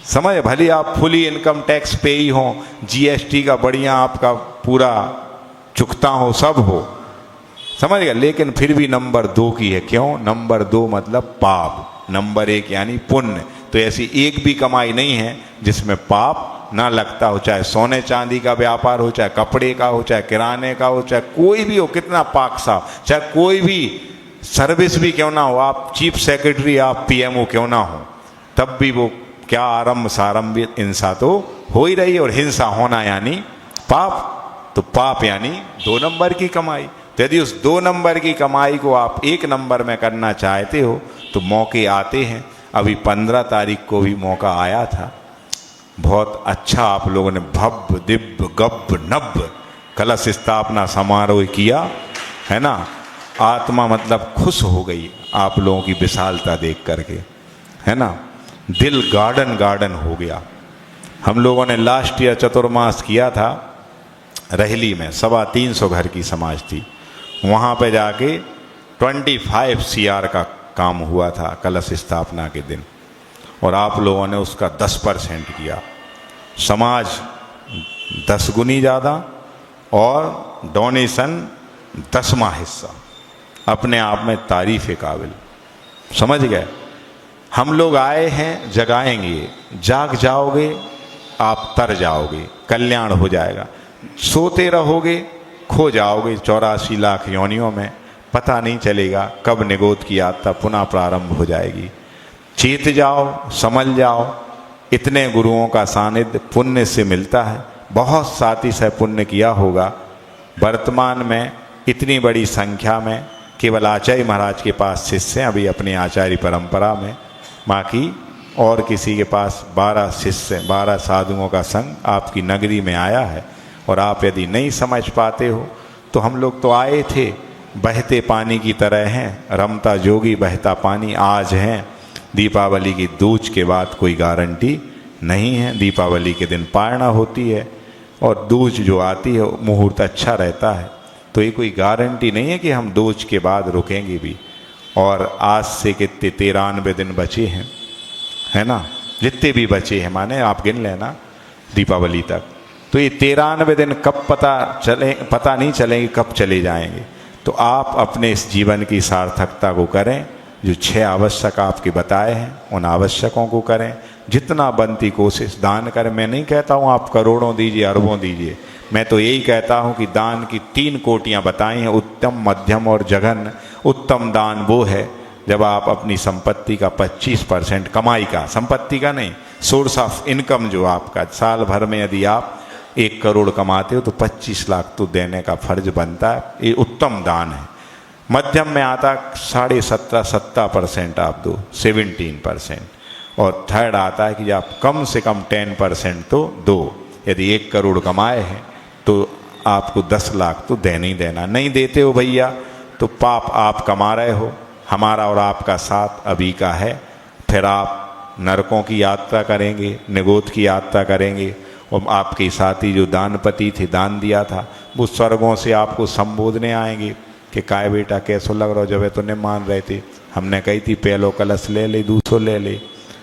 समझ? भले आप फुली इनकम टैक्स पे ही हो, जीएसटी का बढ़िया आपका पूरा चुकता हो, सब हो, समझ गया, लेकिन फिर भी नंबर 2 की है। क्यों? नंबर 2 मतलब पाप, नंबर 1 यानी पुण्य। तो ऐसी एक भी कमाई नहीं है जिसमें पाप ना लगता हो, चाहे सोने चांदी का व्यापार हो, चाहे कपड़े का हो, चाहे किराने का हो, चाहे कोई भी हो, कितना पाक साफ, चाहे कोई भी सर्विस भी क्यों ना हो, आप चीफ सेक्रेटरी, आप पीएमओ क्यों ना हो, तब भी वो क्या आरंभ सारंभ हिंसा तो हो ही रही है। और हिंसा होना यानी पाप, तो पाप यानी 2 नंबर की कमाई। तो यदि उस 2 नंबर की कमाई को आप 1 नंबर में करना चाहते हो तो मौके आते हैं। अभी 15 तारीख को भी मौका आया था, बहुत अच्छा आप लोगों ने भव्य दिव्य गब्ब नब्ब कलश स्थापना समारोह किया है ना। आत्मा मतलब खुश हो गई आप लोगों की विशालता देख करके, है ना। दिल गार्डन गार्डन हो गया। हम लोगों ने लास्ट ईयर चतुर्मास किया था रहली में, 325 घर की समाज थी, वहाँ पे जाके 25 CR का काम हुआ था कलश स्थापना के दिन, और आप लोगों ने उसका 10% किया। समाज 10 गुनी ज़्यादा और डोनेशन 10वां हिस्सा, अपने आप में तारीफ़ काबिल। समझ गए? हम लोग आए हैं जगाएंगे, जाग जाओगे आप तर जाओगे, कल्याण हो जाएगा। सोते रहोगे खो जाओगे 84 लाख योनियों में, पता नहीं चलेगा कब निगोद की यात्रा पुनः प्रारंभ हो जाएगी। चेत जाओ, समझ जाओ, इतने गुरुओं का सानिध्य पुण्य से मिलता है। बहुत साथी से पुण्य किया होगा। वर्तमान में इतनी बड़ी संख्या में केवल आचार्य महाराज के पास शिष्य हैं अभी अपनी आचार्य परंपरा में, बाकी और किसी के पास 12 शिष्य, 12 साधुओं का संघ आपकी नगरी में आया है। और आप यदि नहीं समझ पाते हो तो हम लोग तो आए थे बहते पानी की तरह हैं, रमता जोगी बहता पानी आज हैं। दीपावली की दूज के बाद कोई गारंटी नहीं है। दीपावली के दिन पारणा होती है और दूज जो आती है मुहूर्त अच्छा रहता है, तो ये कोई गारंटी नहीं है कि हम दूज के बाद रुकेंगे भी। और आज से कितने 93 दिन बचे हैं, है ना, जितने भी बचे हैं माने आप गिन लेना दीपावली तक। तो ये 93 दिन कब पता नहीं चलेंगे कब चले जाएंगे। तो आप अपने इस जीवन की सार्थकता को करें। जो 6 आवश्यक आपके बताए हैं उन आवश्यकों को करें। जितना बनती कोशिश दान करें। मैं नहीं कहता हूँ आप करोड़ों दीजिए, अरबों दीजिए। मैं तो यही कहता हूँ कि दान की 3 कोटियाँ बताई हैं, उत्तम, मध्यम और जघन्य। उत्तम दान वो है जब आप अपनी संपत्ति का 25% कमाई का, संपत्ति का नहीं, सोर्स ऑफ इनकम जो आपका, साल भर में यदि आप 1 करोड़ कमाते हो तो 25 लाख तो देने का फर्ज बनता है। ये उत्तम दान है। मध्यम में आता 17.5% आप दो, 17%। और थर्ड आता है कि आप कम से कम 10% तो दो। यदि 1 करोड़ कमाए हैं तो आपको 10 लाख तो देना ही देना। नहीं देते हो भैया तो पाप आप कमा रहे हो। हमारा और आपका साथ अभी का है। फिर आप नरकों की यात्रा करेंगे, निगोद की यात्रा करेंगे। और आपके साथी जो दानपति थे, दान दिया था, वो स्वर्गों से आपको संबोधने आएंगे कि काय बेटा कैसो लग रहा हो। जब तो नहीं मान रहे थे, हमने कही थी पहलो कलश ले ले, दूसरो ले ले,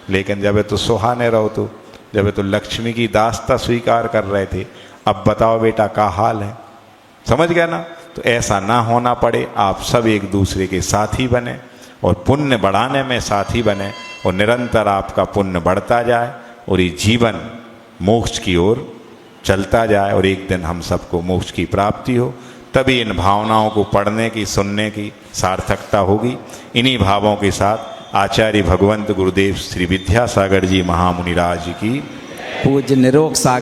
लेकिन जब तो सुहाने रहो, तो जब तो लक्ष्मी की दास्ता स्वीकार कर रहे थे। अब बताओ बेटा का हाल है। समझ गए ना। तो ऐसा ना होना पड़े। आप सब एक दूसरे के साथी बने और पुण्य बढ़ाने में साथी बने, और निरंतर आपका पुण्य बढ़ता जाए और ये जीवन मोक्ष की ओर चलता जाए, और एक दिन हम सबको मोक्ष की प्राप्ति हो। तभी इन भावनाओं को पढ़ने की, सुनने की सार्थकता होगी। इन्हीं भावों के साथ आचार्य भगवंत गुरुदेव श्री विद्यासागर जी महामुनिराज की पूज्य निरोग सागर